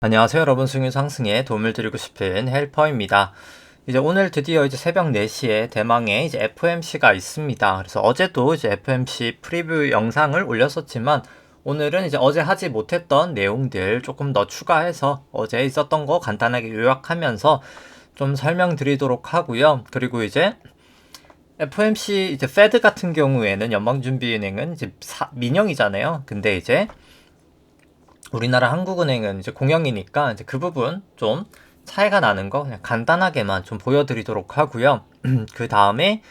안녕하세요 여러분, 수익률 상승에 도움을 드리고 싶은 헬퍼입니다. 이제 오늘 드디어 이제 새벽 4시에 대망의 이제 FOMC가 있습니다. 그래서 어제도 이제 FOMC 프리뷰 영상을 올렸었지만 오늘은 이제 어제 하지 못했던 내용들 조금 더 추가해서 어제 있었던 거 간단하게 요약하면서 좀 설명드리도록 하고요. 그리고 이제 FOMC 이제 페드 같은 경우에는 연방준비은행은 이제 민영이잖아요. 근데 이제 우리나라 한국은행은 이제 공영이니까 이제 그 부분 좀 차이가 나는 거 그냥 간단하게만 좀 보여드리도록 하고요. 그 다음에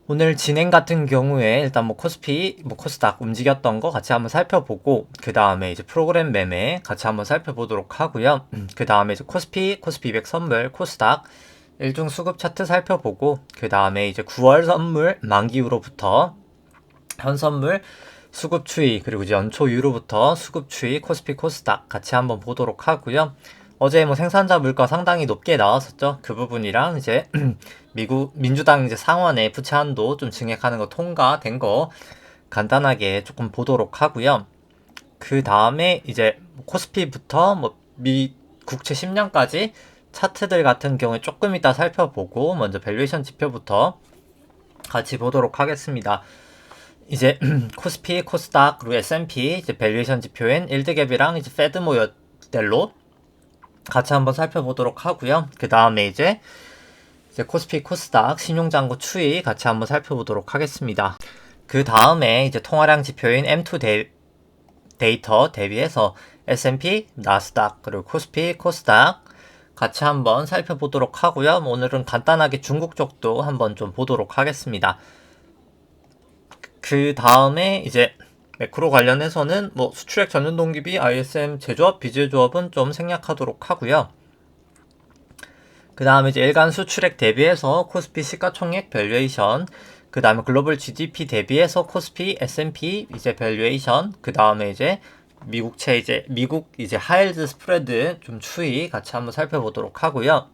오늘 진행 같은 경우에 일단 뭐 코스피, 뭐 코스닥 움직였던 거 같이 한번 살펴보고 그 다음에 이제 프로그램 매매 같이 한번 살펴보도록 하고요. 그 다음에 이제 코스피 200 선물, 코스닥 일중 수급 차트 살펴보고 그 다음에 이제 9월 선물 만기 후로부터 현 선물 수급 추이, 그리고 이제 연초 이후로부터 수급 추이 코스피 코스닥 같이 한번 보도록 하고요. 어제 뭐 생산자 물가 상당히 높게 나왔었죠. 그 부분이랑 이제 미국 민주당 이제 상원의 부채 한도 좀 증액하는 거 통과된 거 간단하게 조금 보도록 하고요. 그 다음에 이제 코스피부터 뭐 미 국채 10년까지 차트들 같은 경우에 조금 이따 살펴보고 먼저 밸류에이션 지표부터 같이 보도록 하겠습니다. 이제 코스피, 코스닥, 그리고 S&P 이제 밸류에이션 지표인 일드갭이랑 이제 페드 모델로 같이 한번 살펴보도록 하고요. 그 다음에 이제 코스피, 코스닥 신용잔고 추이 같이 한번 살펴보도록 하겠습니다. 그 다음에 이제 통화량 지표인 M2 데이터 대비해서 S&P, 나스닥, 그리고 코스피, 코스닥 같이 한번 살펴보도록 하고요. 오늘은 간단하게 중국 쪽도 한번 좀 보도록 하겠습니다. 그 다음에 이제 매크로 관련해서는 뭐 수출액 전년 동기비, ISM 제조업, 비제조업은 좀 생략하도록 하고요. 그 다음에 이제 일간 수출액 대비해서 코스피 시가총액 밸류에이션, 그 다음에 글로벌 GDP 대비해서 코스피, S&P 이제 밸류에이션, 그 다음에 이제 미국 이제 하이힐드 스프레드 좀 추이 같이 한번 살펴보도록 하고요.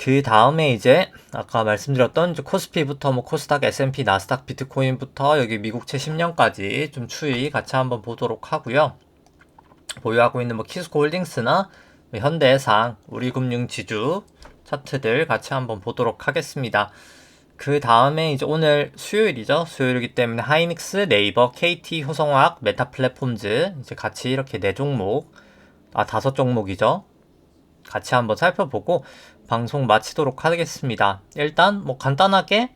그 다음에 이제 아까 말씀드렸던 이제 코스피부터 뭐 코스닥, S&P, 나스닥, 비트코인부터 여기 미국채 10년까지 좀 추이 같이 한번 보도록 하고요. 보유하고 있는 뭐 키스코 홀딩스나 현대해상, 우리금융지주 차트들 같이 한번 보도록 하겠습니다. 그 다음에 이제 오늘 수요일이죠. 수요일이기 때문에 하이닉스, 네이버, KT, 효성화학, 메타플랫폼즈 이제 같이 이렇게 4종목, 5종목이죠. 같이 한번 살펴보고 방송 마치도록 하겠습니다. 일단 뭐 간단하게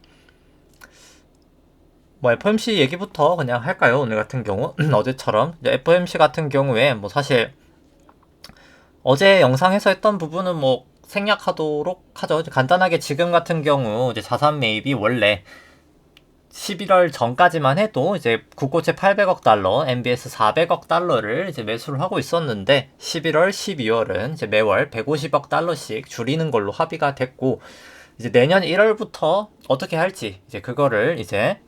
뭐 FOMC 얘기부터 그냥 할까요? 오늘 같은 경우 어제처럼 FOMC 같은 경우에 뭐 사실 어제 영상에서 했던 부분은 뭐 생략하도록 하죠. 간단하게 지금 같은 경우 이제 자산 매입이 원래 11월 전까지만 해도 이제 국고채 800억 달러, MBS 400억 달러를 이제 매수를 하고 있었는데 11월, 12월은 이제 매월 150억 달러씩 줄이는 걸로 합의가 됐고 이제 내년 1월부터 어떻게 할지 이제 그거를 이제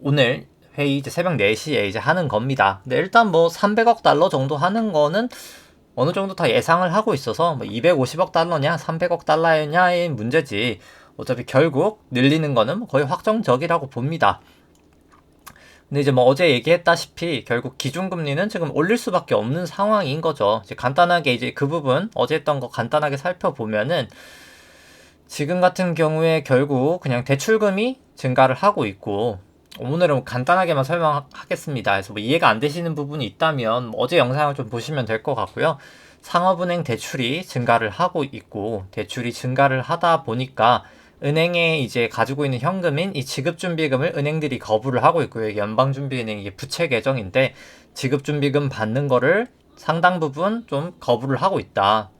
오늘 회의 이제 새벽 4시에 이제 하는 겁니다. 근데 일단 뭐 300억 달러 정도 하는 거는 어느 정도 다 예상을 하고 있어서 뭐 250억 달러냐, 300억 달러냐의 문제지 어차피 결국 늘리는 거는 거의 확정적이라고 봅니다. 근데 이제 뭐 어제 얘기했다시피 결국 기준금리는 지금 올릴 수밖에 없는 상황인 거죠. 이제 간단하게 이제 그 부분 어제 했던 거 간단하게 살펴보면은 지금 같은 경우에 결국 그냥 대출금이 증가를 하고 있고 오늘은 간단하게만 설명하겠습니다. 그래서 뭐 이해가 안 되시는 부분이 있다면 어제 영상을 좀 보시면 될 것 같고요. 상업은행 대출이 증가를 하고 있고 대출이 증가를 하다 보니까 은행에 이제 가지고 있는 현금인 이 지급준비금을 은행들이 거부를 하고 있고요. 이게 연방준비은행 이게 부채 계정인데 지급준비금 받는 거를 상당 부분 좀 거부를 하고 있다.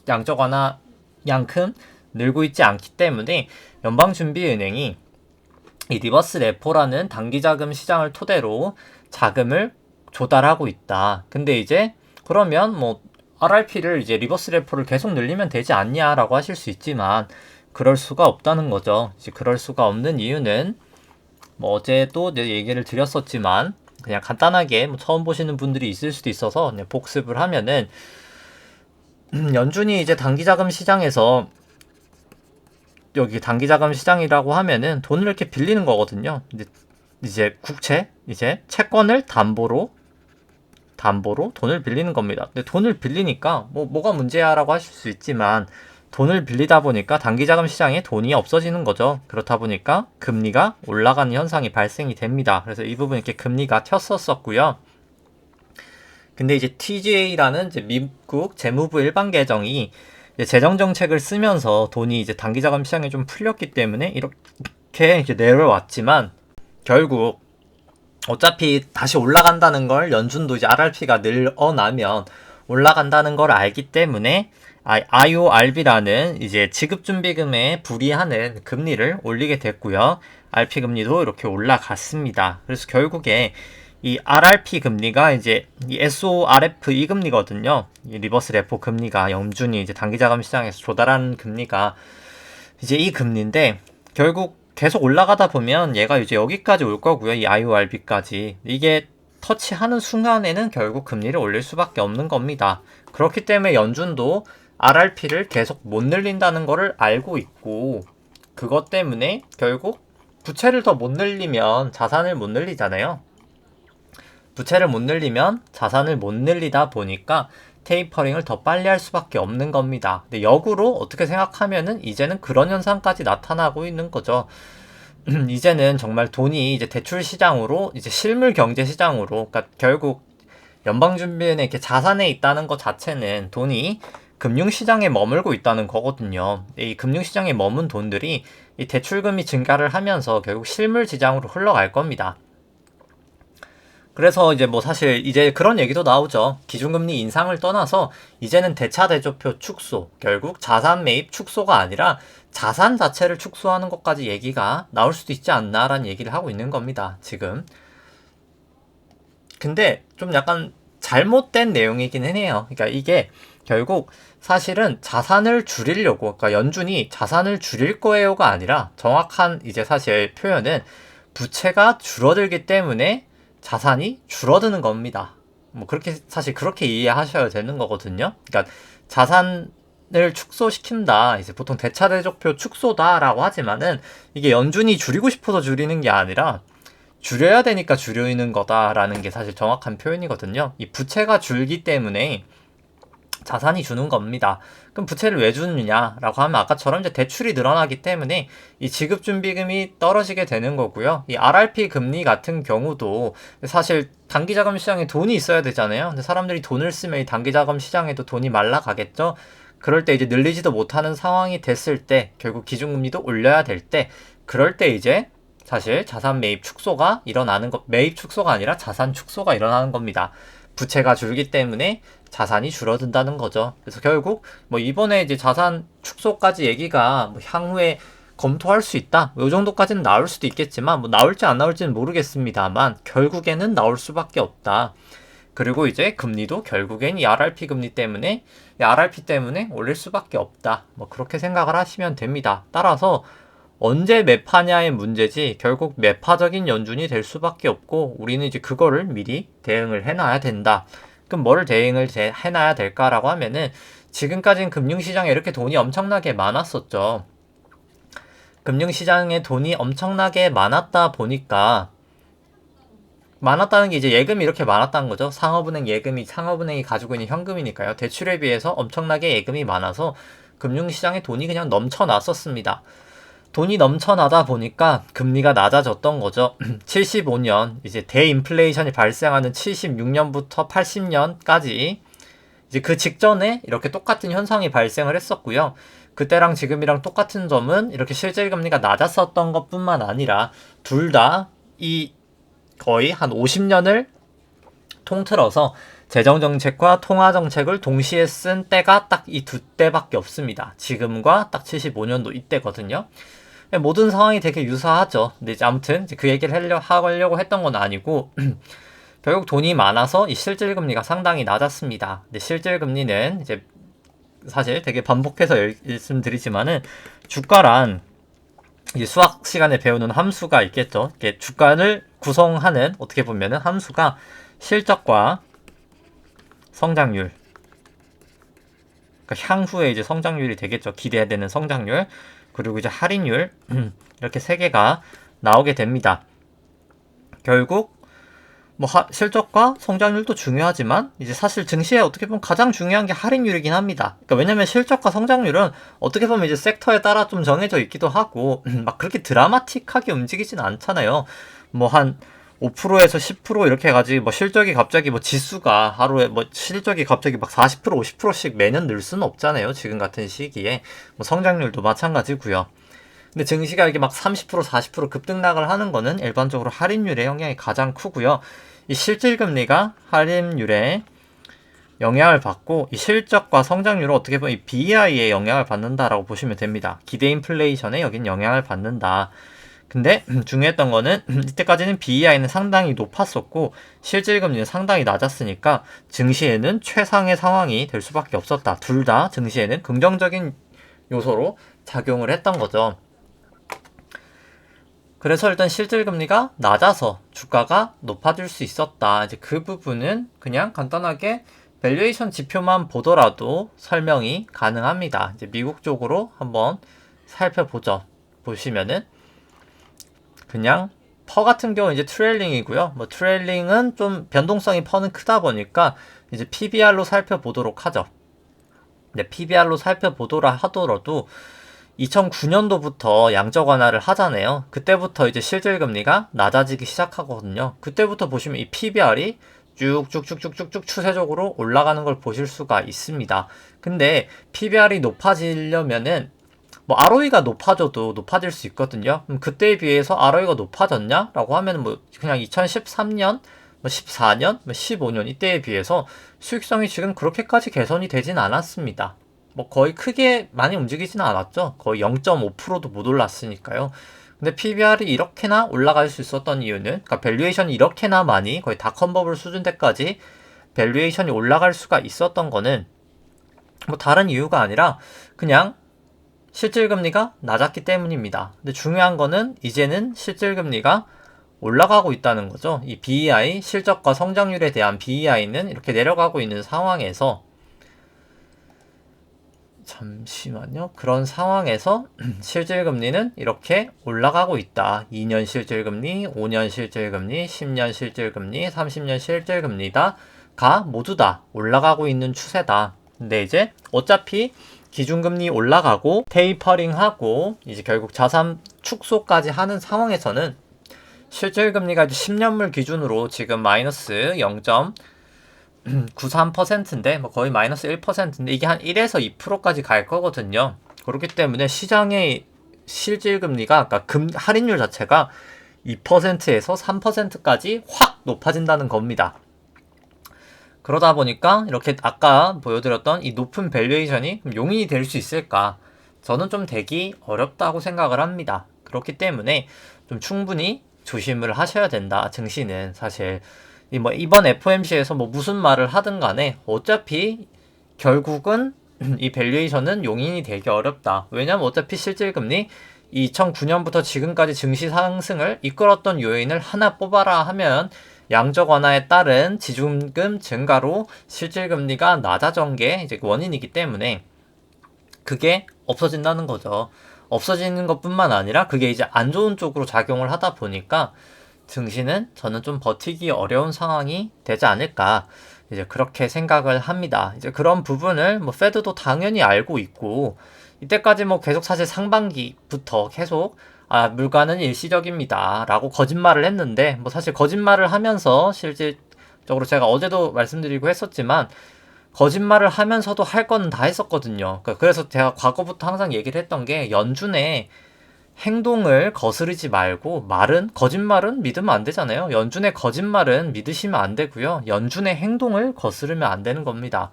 양적 완화양큼 늘고 있지 않기 때문에 연방준비은행이 이 리버스 레포라는 단기자금 시장을 토대로 자금을 조달하고 있다. 근데 이제 그러면 뭐 RRP를 이제 리버스 레포를 계속 늘리면 되지 않냐라고 하실 수 있지만 그럴 수가 없다는 거죠. 이제 그럴 수가 없는 이유는 뭐 어제도 이제 얘기를 드렸었지만 그냥 간단하게 뭐 처음 보시는 분들이 있을 수도 있어서 그냥 복습을 하면은 연준이 이제 단기자금 시장에서 여기 단기자금 시장이라고 하면은 돈을 이렇게 빌리는 거거든요. 이제 국채, 이제 채권을 담보로 담보로 돈을 빌리는 겁니다. 근데 돈을 빌리니까 뭐가 문제야라고 하실 수 있지만 돈을 빌리다 보니까 단기자금 시장에 돈이 없어지는 거죠. 그렇다 보니까 금리가 올라가는 현상이 발생이 됩니다. 그래서 이 부분 이렇게 금리가 튀었었고요. 근데 이제 TGA라는 이제 미국 재무부 일반 계정이 이제 재정 정책을 쓰면서 돈이 이제 단기자금 시장에 좀 풀렸기 때문에 이렇게 이제 내려왔지만 결국 어차피 다시 올라간다는 걸 연준도 이제 RRP가 늘어나면 올라간다는 걸 알기 때문에 IORB라는 이제 지급준비금에 불이하는 금리를 올리게 됐고요. RP 금리도 이렇게 올라갔습니다. 그래서 결국에 이 RRP 금리가 이제 이 SORF 이 금리거든요. 이 리버스 레포 금리가 연준이 이제 단기자금 시장에서 조달하는 금리가 이제 이 금리인데 결국 계속 올라가다 보면 얘가 이제 여기까지 올 거고요. 이 IORB까지. 이게 터치하는 순간에는 결국 금리를 올릴 수밖에 없는 겁니다. 그렇기 때문에 연준도 RRP를 계속 못 늘린다는 거를 알고 있고 그것 때문에 결국 부채를 더 못 늘리면 자산을 못 늘리잖아요. 부채를 못 늘리면 자산을 못 늘리다 보니까 테이퍼링을 더 빨리 할 수밖에 없는 겁니다. 근데 역으로 어떻게 생각하면은 이제는 그런 현상까지 나타나고 있는 거죠. 이제는 정말 돈이 이제 대출 시장으로 이제 실물 경제 시장으로 그러니까 결국 연방준비은행 이렇게 자산에 있다는 것 자체는 돈이 금융시장에 머물고 있다는 거거든요. 이 금융시장에 머문 돈들이 이 대출금이 증가를 하면서 결국 실물 시장으로 흘러갈 겁니다. 그래서 이제 뭐 사실 이제 그런 얘기도 나오죠. 기준금리 인상을 떠나서 이제는 대차대조표 축소, 결국 자산 매입 축소가 아니라 자산 자체를 축소하는 것까지 얘기가 나올 수도 있지 않나라는 얘기를 하고 있는 겁니다. 지금. 근데 좀 약간 잘못된 내용이기는 해요. 그러니까 이게 결국 사실은 자산을 줄이려고, 그러니까 연준이 자산을 줄일 거예요가 아니라 정확한 이제 사실 표현은 부채가 줄어들기 때문에 자산이 줄어드는 겁니다. 뭐 그렇게 사실 그렇게 이해하셔야 되는 거거든요. 그러니까 자산을 축소시킨다. 이제 보통 대차대조표 축소다라고 하지만은 이게 연준이 줄이고 싶어서 줄이는 게 아니라 줄여야 되니까 줄이는 거다라는 게 사실 정확한 표현이거든요. 이 부채가 줄기 때문에 자산이 주는 겁니다. 그럼 부채를 왜 주느냐라고 하면 아까처럼 이제 대출이 늘어나기 때문에 이 지급준비금이 떨어지게 되는 거고요. 이 RRP 금리 같은 경우도 사실 단기자금 시장에 돈이 있어야 되잖아요. 근데 사람들이 돈을 쓰면 이 단기자금 시장에도 돈이 말라가겠죠. 그럴 때 이제 늘리지도 못하는 상황이 됐을 때 결국 기준금리도 올려야 될 때 그럴 때 이제 사실 자산 매입 축소가 일어나는 것, 매입 축소가 아니라 자산 축소가 일어나는 겁니다. 부채가 줄기 때문에 자산이 줄어든다는 거죠. 그래서 결국 뭐 이번에 이제 자산 축소까지 얘기가 뭐 향후에 검토할 수 있다. 이 정도까지는 나올 수도 있겠지만 뭐 나올지 안 나올지는 모르겠습니다만 결국에는 나올 수밖에 없다. 그리고 이제 금리도 결국엔 이 RRP 금리 때문에 이 RRP 때문에 올릴 수밖에 없다. 뭐 그렇게 생각을 하시면 됩니다. 따라서 언제 매파냐의 문제지 결국 매파적인 연준이 될 수밖에 없고 우리는 이제 그거를 미리 대응을 해놔야 된다. 그럼 뭐를 대응을 해놔야 될까라고 하면은 지금까지는 금융시장에 이렇게 돈이 엄청나게 많았었죠. 금융시장에 돈이 엄청나게 많았다 보니까 많았다는 게 이제 예금이 이렇게 많았다는 거죠. 상업은행 예금이 상업은행이 가지고 있는 현금이니까요. 대출에 비해서 엄청나게 예금이 많아서 금융시장에 돈이 그냥 넘쳐났었습니다. 돈이 넘쳐나다 보니까 금리가 낮아졌던 거죠. 75년 이제 대인플레이션이 발생하는 76년부터 80년까지 이제 그 직전에 이렇게 똑같은 현상이 발생을 했었고요. 그때랑 지금이랑 똑같은 점은 이렇게 실질 금리가 낮았었던 것뿐만 아니라 둘 다 이 거의 한 50년을 통틀어서 재정정책과 통화정책을 동시에 쓴 때가 딱 이 두 때밖에 없습니다. 지금과 딱 75년도 이때거든요. 모든 상황이 되게 유사하죠. 근데 이제 아무튼 그 얘기를 하려고 했던 건 아니고 결국 돈이 많아서 이 실질 금리가 상당히 낮았습니다. 근데 실질 금리는 이제 사실 되게 반복해서 말씀드리지만은 주가란 이제 수학 시간에 배우는 함수가 있겠죠. 이게 주가를 구성하는 어떻게 보면은 함수가 실적과 성장률. 그러니까 향후에 이제 성장률이 되겠죠. 기대되는 성장률. 그리고 이제 할인율 이렇게 세 개가 나오게 됩니다. 결국 뭐 실적과 성장률도 중요하지만 이제 사실 증시에 어떻게 보면 가장 중요한 게 할인율이긴 합니다. 그러니까 왜냐면 실적과 성장률은 어떻게 보면 이제 섹터에 따라 좀 정해져 있기도 하고 막 그렇게 드라마틱하게 움직이진 않잖아요. 뭐 한 5%에서 10% 이렇게 해가지고 뭐 실적이 갑자기 뭐 지수가 하루에 뭐 실적이 갑자기 막 40% 50%씩 매년 늘 수는 없잖아요. 지금 같은 시기에 뭐 성장률도 마찬가지고요. 근데 증시가 이게 막 30% 40% 급등락을 하는 거는 일반적으로 할인율의 영향이 가장 크고요. 이 실질금리가 할인율에 영향을 받고 이 실적과 성장률은 어떻게 보면 이 BI에 영향을 받는다라고 보시면 됩니다. 기대 인플레이션에 여긴 영향을 받는다. 근데 중요했던 거는 이때까지는 BEI는 상당히 높았었고 실질금리는 상당히 낮았으니까 증시에는 최상의 상황이 될 수밖에 없었다. 둘 다 증시에는 긍정적인 요소로 작용을 했던 거죠. 그래서 일단 실질금리가 낮아서 주가가 높아질 수 있었다. 이제 그 부분은 그냥 간단하게 밸류에이션 지표만 보더라도 설명이 가능합니다. 이제 미국 쪽으로 한번 살펴보죠. 보시면은 그냥 퍼 같은 경우 이제 트레일링이고요. 뭐 트레일링은 좀 변동성이 퍼는 크다 보니까 이제 PBR로 살펴보도록 하죠. 근데 PBR로 살펴보더라 하더라도 2009년도부터 양적 완화를 하잖아요. 그때부터 이제 실질금리가 낮아지기 시작하거든요. 그때부터 보시면 이 PBR이 쭉쭉쭉쭉쭉쭉 추세적으로 올라가는 걸 보실 수가 있습니다. 근데 PBR이 높아지려면은 뭐 ROE가 높아져도 높아질 수 있거든요. 그럼 그때에 비해서 ROE가 높아졌냐? 라고 하면 뭐 그냥 2013년, 뭐 14년, 뭐 15년 이때에 비해서 수익성이 지금 그렇게까지 개선이 되진 않았습니다. 뭐 거의 크게 많이 움직이지는 않았죠. 거의 0.5%도 못 올랐으니까요. 근데 PBR이 이렇게나 올라갈 수 있었던 이유는, 그러니까 밸류에이션이 이렇게나 많이 거의 다 컨버블 수준 때까지 밸류에이션이 올라갈 수가 있었던 거는 뭐 다른 이유가 아니라 그냥 실질금리가 낮았기 때문입니다. 근데 중요한 거는 이제는 실질금리가 올라가고 있다는 거죠. 이 BEI, 실적과 성장률에 대한 BEI는 이렇게 내려가고 있는 상황에서 잠시만요. 그런 상황에서 실질금리는 이렇게 올라가고 있다. 2년 실질금리, 5년 실질금리, 10년 실질금리, 30년 실질금리가 모두 다 올라가고 있는 추세다. 근데 이제 어차피 기준금리 올라가고 테이퍼링하고 이제 결국 자산 축소까지 하는 상황에서는 실질금리가 이제 10년물 기준으로 지금 마이너스 0.93%인데 뭐 거의 마이너스 1%인데 이게 한 1에서 2%까지 갈 거거든요. 그렇기 때문에 시장의 실질금리가 그러니까 할인율 자체가 2%에서 3%까지 확 높아진다는 겁니다. 그러다 보니까 이렇게 아까 보여드렸던 이 높은 밸류에이션이 용인이 될 수 있을까? 저는 좀 되기 어렵다고 생각을 합니다. 그렇기 때문에 좀 충분히 조심을 하셔야 된다. 증시는 사실 뭐 이번 FOMC에서 뭐 무슨 말을 하든 간에 어차피 결국은 이 밸류에이션은 용인이 되기 어렵다. 왜냐면 어차피 실질금리 2009년부터 지금까지 증시 상승을 이끌었던 요인을 하나 뽑아라 하면 양적 완화에 따른 지준금 증가로 실질금리가 낮아진 게 이제 원인이기 때문에 그게 없어진다는 거죠. 없어지는 것뿐만 아니라 그게 이제 안 좋은 쪽으로 작용을 하다 보니까 증시는 저는 좀 버티기 어려운 상황이 되지 않을까 이제 그렇게 생각을 합니다. 이제 그런 부분을 뭐 페드도 당연히 알고 있고 이때까지 뭐 계속 사실 상반기부터 계속 물가는 일시적입니다 라고 거짓말을 했는데 뭐 사실 거짓말을 하면서 실질적으로 제가 어제도 말씀드리고 했었지만 거짓말을 하면서도 할 거는 다 했었거든요. 그래서 제가 과거부터 항상 얘기를 했던 게 연준의 행동을 거스르지 말고 거짓말은 믿으면 안 되잖아요. 연준의 거짓말은 믿으시면 안 되고요. 연준의 행동을 거스르면 안 되는 겁니다.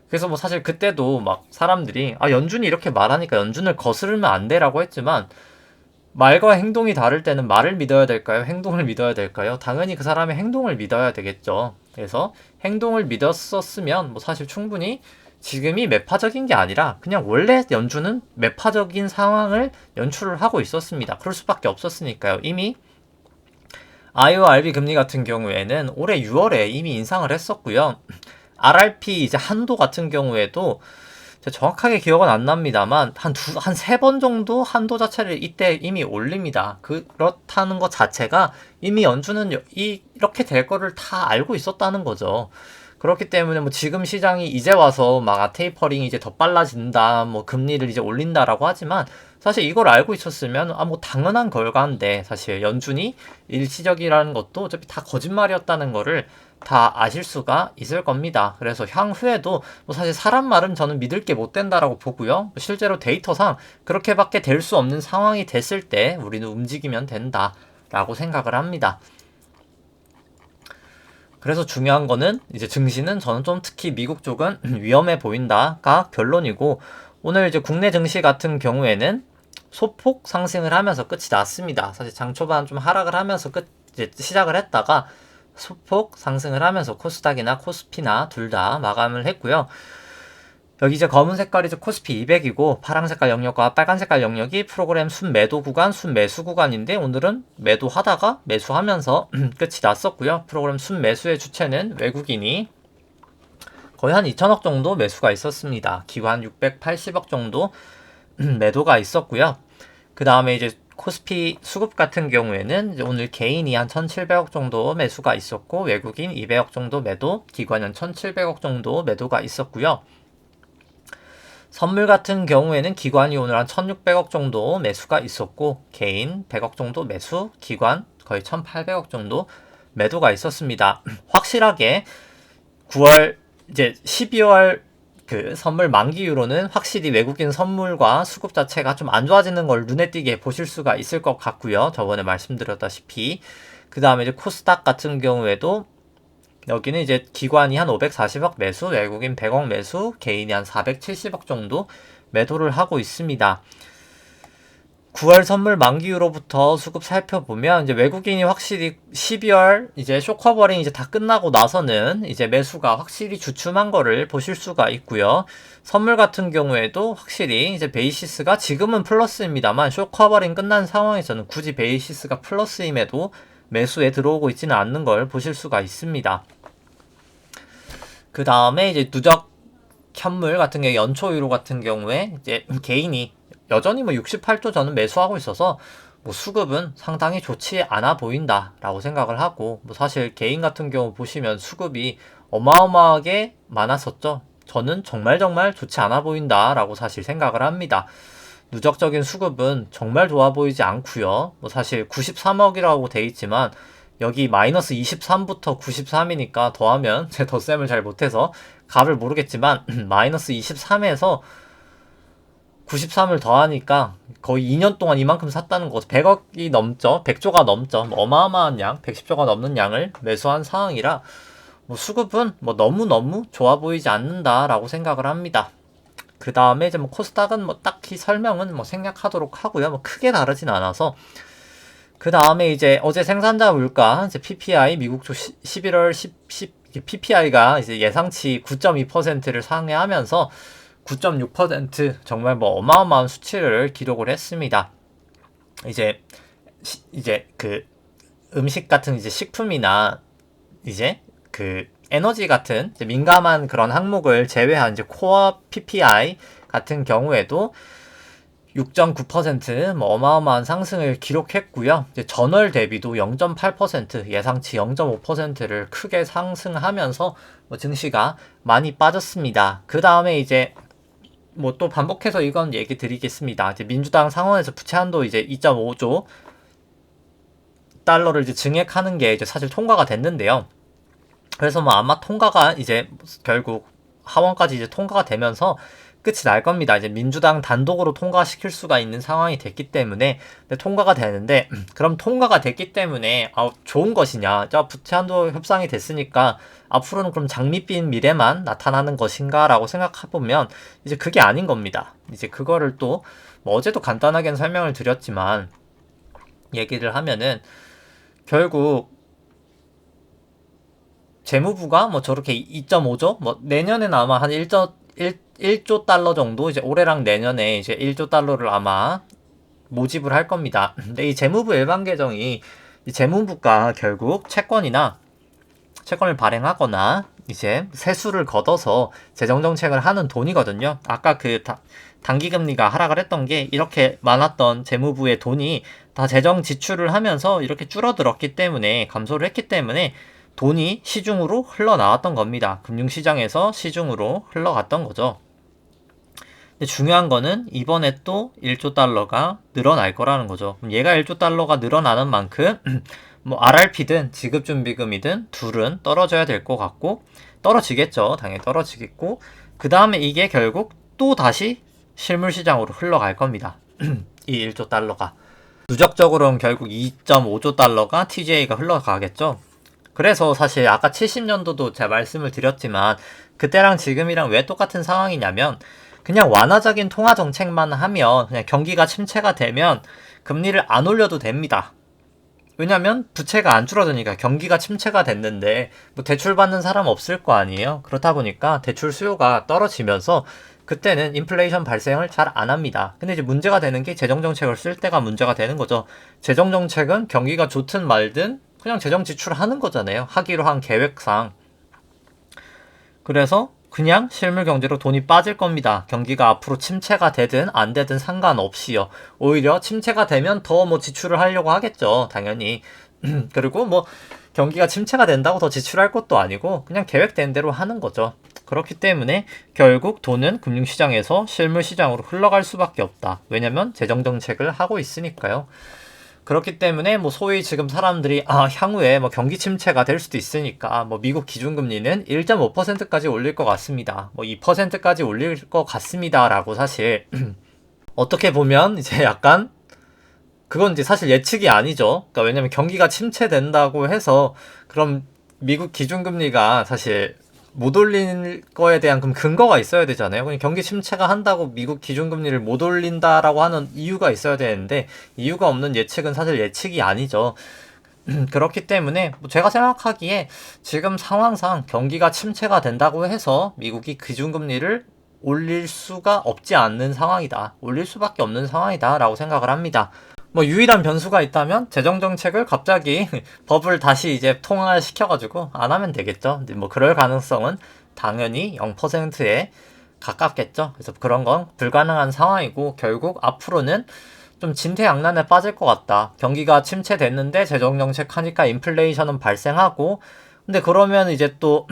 그래서 뭐 사실 그때도 막 사람들이 연준이 이렇게 말하니까 연준을 거스르면 안 돼라고 했지만 말과 행동이 다를 때는 말을 믿어야 될까요? 행동을 믿어야 될까요? 당연히 그 사람의 행동을 믿어야 되겠죠. 그래서 행동을 믿었었으면 뭐 사실 충분히 지금이 매파적인 게 아니라 그냥 원래 연준은 매파적인 상황을 연출을 하고 있었습니다. 그럴 수밖에 없었으니까요. 이미 IORB 금리 같은 경우에는 올해 6월에 이미 인상을 했었고요. RRP 이제 한도 같은 경우에도 정확하게 기억은 안 납니다만 한 세 번 정도 한도 자체를 이때 이미 올립니다. 그렇다는 것 자체가 이미 연준은 이렇게 될 거를 다 알고 있었다는 거죠. 그렇기 때문에 뭐 지금 시장이 이제 와서 막 테이퍼링이 이제 더 빨라진다, 뭐 금리를 이제 올린다라고 하지만 사실 이걸 알고 있었으면 뭐 당연한 결과인데, 사실 연준이 일시적이라는 것도 어차피 다 거짓말이었다는 거를 다 아실 수가 있을 겁니다. 그래서 향후에도 뭐 사실 사람 말은 저는 믿을 게 못 된다라고 보고요. 실제로 데이터상 그렇게밖에 될 수 없는 상황이 됐을 때 우리는 움직이면 된다라고 생각을 합니다. 그래서 중요한 거는 이제 증시는 저는 좀 특히 미국 쪽은 위험해 보인다가 결론이고, 오늘 이제 국내 증시 같은 경우에는 소폭 상승을 하면서 끝이 났습니다. 사실 장 초반 좀 하락을 하면서 이제 시작을 했다가 소폭 상승을 하면서 코스닥이나 코스피나 둘 다 마감을 했고요. 여기 이제 검은 색깔이 이제 코스피 200이고 파란 색깔 영역과 빨간 색깔 영역이 프로그램 순매도 구간, 순매수 구간인데, 오늘은 매도하다가 매수하면서 끝이 났었고요. 프로그램 순매수의 주체는 외국인이 거의 한 2천억 정도 매수가 있었습니다. 기관 680억 정도 매도가 있었고요. 그 다음에 이제 코스피 수급 같은 경우에는 이제 오늘 개인이 한 1,700억 정도 매수가 있었고, 외국인 200억 정도 매도, 기관은 1,700억 정도 매도가 있었고요. 선물 같은 경우에는 기관이 오늘 한 1,600억 정도 매수가 있었고, 개인 100억 정도 매수, 기관 거의 1,800억 정도 매도가 있었습니다. 확실하게 9월 이제 12월 그 선물 만기유로는 확실히 외국인 선물과 수급 자체가 좀 안 좋아지는 걸 눈에 띄게 보실 수가 있을 것 같고요. 저번에 말씀드렸다시피. 그 다음에 이제 코스닥 같은 경우에도 여기는 이제 기관이 한 540억 매수, 외국인 100억 매수, 개인이 한 470억 정도 매도를 하고 있습니다. 9월 선물 만기유로부터 수급 살펴보면 이제 외국인이 확실히 12월 이제 쇼커버링 이제 다 끝나고 나서는 이제 매수가 확실히 주춤한 거를 보실 수가 있고요. 선물 같은 경우에도 확실히 이제 베이시스가 지금은 플러스입니다만, 쇼커버링 끝난 상황에서는 굳이 베이시스가 플러스임에도 매수에 들어오고 있지는 않는 걸 보실 수가 있습니다. 그 다음에 이제 누적 현물 같은 경우, 연초 유로 같은 경우에 이제 개인이 여전히 뭐 68조 저는 매수하고 있어서 뭐 수급은 상당히 좋지 않아 보인다라고 생각을 하고, 뭐 사실 개인 같은 경우 보시면 수급이 어마어마하게 많았었죠. 저는 정말 좋지 않아 보인다라고 사실 생각을 합니다. 누적적인 수급은 정말 좋아 보이지 않고요. 뭐 사실 93억이라고 돼 있지만 여기 마이너스 23부터 93이니까 더하면 제 덧셈을 잘 못해서 값을 모르겠지만 마이너스 23에서 93을 더하니까 거의 2년 동안 이만큼 샀다는 거, 100억이 넘죠. 100조가 넘죠. 어마어마한 양, 110조가 넘는 양을 매수한 상황이라 뭐 수급은 뭐 너무너무 좋아 보이지 않는다라고 생각을 합니다. 그 다음에 이제 뭐 코스닥은 뭐 딱히 설명은 뭐 생략하도록 하고요. 뭐 크게 다르진 않아서. 그 다음에 이제 어제 생산자 물가, 이제 PPI, 미국 쪽 11월 10 PPI가 이제 예상치 9.2%를 상회하면서 9.6% 정말 뭐 어마어마한 수치를 기록을 했습니다. 이제 그 음식 같은 이제 식품이나 이제 그 에너지 같은 이제 민감한 그런 항목을 제외한 이제 코어 PPI 같은 경우에도 6.9% 뭐 어마어마한 상승을 기록했고요. 이제 전월 대비도 0.8% 예상치 0.5%를 크게 상승하면서 뭐 증시가 많이 빠졌습니다. 그 다음에 이제 뭐 또 반복해서 이건 얘기 드리겠습니다. 이제 민주당 상원에서 부채 한도 이제 2.5조 달러를 이제 증액하는 게 이제 사실 통과가 됐는데요. 그래서 뭐 아마 통과가 이제 결국 하원까지 이제 통과가 되면서 끝이 날 겁니다. 이제 민주당 단독으로 통과시킬 수가 있는 상황이 됐기 때문에. 통과가 되는데, 그럼 통과가 됐기 때문에 좋은 것이냐, 부채 한도 협상이 됐으니까 앞으로는 그럼 장밋빛 미래만 나타나는 것인가 라고 생각해보면 이제 그게 아닌 겁니다. 이제 그거를 또 뭐 어제도 간단하게 설명을 드렸지만 얘기를 하면은 결국 재무부가 뭐 저렇게 2.5조 뭐 내년에는 아마 한 1조 달러 정도, 이제 올해랑 내년에 이제 1조 달러를 아마 모집을 할 겁니다. 근데 이 재무부 일반 계정이 이 재무부가 결국 채권을 발행하거나 이제 세수를 걷어서 재정정책을 하는 돈이거든요. 아까 그 단기금리가 하락을 했던 게 이렇게 많았던 재무부의 돈이 다 재정 지출을 하면서 이렇게 줄어들었기 때문에, 감소를 했기 때문에 돈이 시중으로 흘러나왔던 겁니다. 금융시장에서 시중으로 흘러갔던 거죠. 근데 중요한 거는 이번에 또 1조 달러가 늘어날 거라는 거죠. 그럼 얘가 1조 달러가 늘어나는 만큼 뭐 RRP든 지급준비금이든 둘은 떨어져야 될 것 같고, 떨어지겠죠. 당연히 떨어지겠고, 그 다음에 이게 결국 또 다시 실물시장으로 흘러갈 겁니다. 이 1조 달러가. 누적적으로는 결국 2.5조 달러가 TJ가 흘러가겠죠. 그래서 사실 아까 70년도도 제가 말씀을 드렸지만, 그때랑 지금이랑 왜 똑같은 상황이냐면, 그냥 완화적인 통화 정책만 하면, 그냥 경기가 침체가 되면 금리를 안 올려도 됩니다. 왜냐면 부채가 안 줄어드니까. 경기가 침체가 됐는데 뭐 대출 받는 사람 없을 거 아니에요. 그렇다 보니까 대출 수요가 떨어지면서 그때는 인플레이션 발생을 잘 안 합니다. 근데 이제 문제가 되는 게 재정정책을 쓸 때가 문제가 되는 거죠. 재정정책은 경기가 좋든 말든 그냥 재정 지출하는 거잖아요. 하기로 한 계획상. 그래서 그냥 실물 경제로 돈이 빠질 겁니다. 경기가 앞으로 침체가 되든 안 되든 상관없이요. 오히려 침체가 되면 더 뭐 지출을 하려고 하겠죠. 당연히. 그리고 뭐 경기가 침체가 된다고 더 지출할 것도 아니고 그냥 계획된 대로 하는 거죠. 그렇기 때문에 결국 돈은 금융시장에서 실물시장으로 흘러갈 수밖에 없다. 왜냐면 재정정책을 하고 있으니까요. 그렇기 때문에 뭐 소위 지금 사람들이 향후에 뭐 경기 침체가 될 수도 있으니까 뭐 미국 기준금리는 1.5%까지 올릴 것 같습니다. 뭐 2%까지 올릴 것 같습니다라고 사실 어떻게 보면 이제 약간 그건 이제 사실 예측이 아니죠. 그러니까 왜냐면 경기가 침체된다고 해서 그럼 미국 기준금리가 사실 못 올릴 거에 대한 그럼 근거가 있어야 되잖아요. 그냥 경기 침체가 한다고 미국 기준금리를 못 올린다라고 하는 이유가 있어야 되는데 이유가 없는 예측은 사실 예측이 아니죠. 그렇기 때문에 뭐 제가 생각하기에 지금 상황상 경기가 침체가 된다고 해서 미국이 기준금리를 올릴 수가 없지 않는 상황이다. 올릴 수밖에 없는 상황이다 라고 생각을 합니다. 뭐 유일한 변수가 있다면 재정정책을 갑자기 법을 다시 이제 통과시켜가지고 안 하면 되겠죠. 근데 뭐 그럴 가능성은 당연히 0%에 가깝겠죠. 그래서 그런 건 불가능한 상황이고 결국 앞으로는 좀 진퇴양난에 빠질 것 같다. 경기가 침체됐는데 재정정책 하니까 인플레이션은 발생하고 근데 그러면 이제 또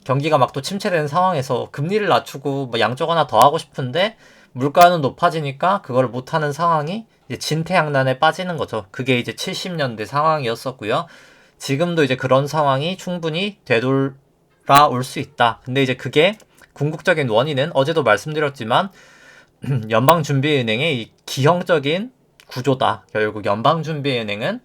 경기가 막 또 침체되는 상황에서 금리를 낮추고 뭐 양쪽 하나 더 하고 싶은데 물가는 높아지니까 그걸 못하는 상황이 이제 진퇴양난에 빠지는 거죠. 그게 이제 70년대 상황이었었고요. 지금도 이제 그런 상황이 충분히 되돌아올 수 있다. 근데 이제 그게 궁극적인 원인은 어제도 말씀드렸지만 연방준비은행의 이 기형적인 구조다. 결국 연방준비은행은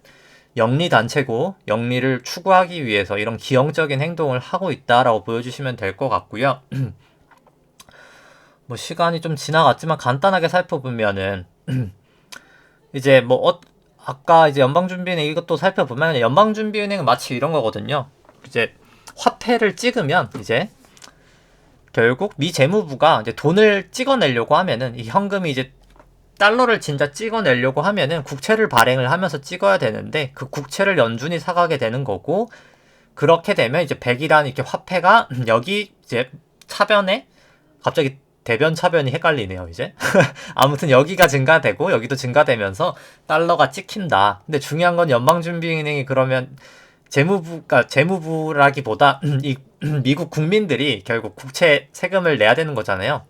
영리단체고 영리를 추구하기 위해서 이런 기형적인 행동을 하고 있다라고 보여주시면 될 것 같고요. 뭐 시간이 좀 지나갔지만 간단하게 살펴보면은 이제 뭐 아까 이제 연방준비은행 이것도 살펴보면 연방준비은행은 마치 이런 거거든요. 이제 화폐를 찍으면 이제 결국 미 재무부가 이제 돈을 찍어내려고 하면은 이 현금이 이제 달러를 진짜 찍어내려고 하면은 국채를 발행을 하면서 찍어야 되는데 그 국채를 연준이 사가게 되는 거고 그렇게 되면 이제 100이라는 이렇게 화폐가 여기 이제 차변에 갑자기 대변 차변이 헷갈리네요 이제 아무튼 여기가 증가되고 여기도 증가되면서 달러가 찍힌다. 근데 중요한 건 연방준비은행이 그러면 재무부라기보다 이 미국 국민들이 결국 국채 세금을 내야 되는 거잖아요.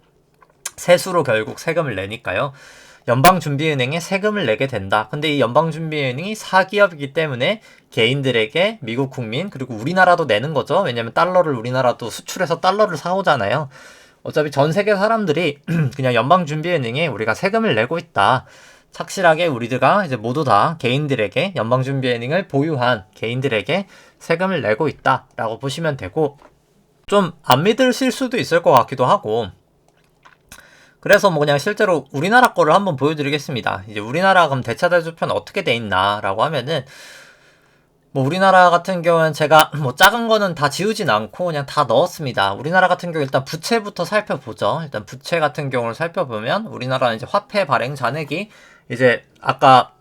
세수로 결국 세금을 내니까요. 연방준비은행에 세금을 내게 된다. 근데 이 연방준비은행이 사기업이기 때문에 개인들에게 미국 국민 그리고 우리나라도 내는 거죠. 왜냐면 달러를 우리나라도 수출해서 달러를 사오잖아요. 어차피 전 세계 사람들이 그냥 연방준비은행에 우리가 세금을 내고 있다. 착실하게 우리들가 이제 모두 다 개인들에게 연방준비은행을 보유한 개인들에게 세금을 내고 있다라고 보시면 되고 좀 안 믿으실 수도 있을 것 같기도 하고 그래서 뭐 그냥 실제로 우리나라 거를 한번 보여드리겠습니다. 이제 우리나라 그럼 대차대조표는 어떻게 돼 있나라고 하면은 뭐 우리나라 같은 경우는 제가 뭐 작은 거는 다 지우진 않고 그냥 다 넣었습니다. 우리나라 같은 경우 일단 부채부터 살펴보죠. 일단 부채 같은 경우를 살펴보면 우리나라는 이제 화폐 발행 잔액이 이제 아까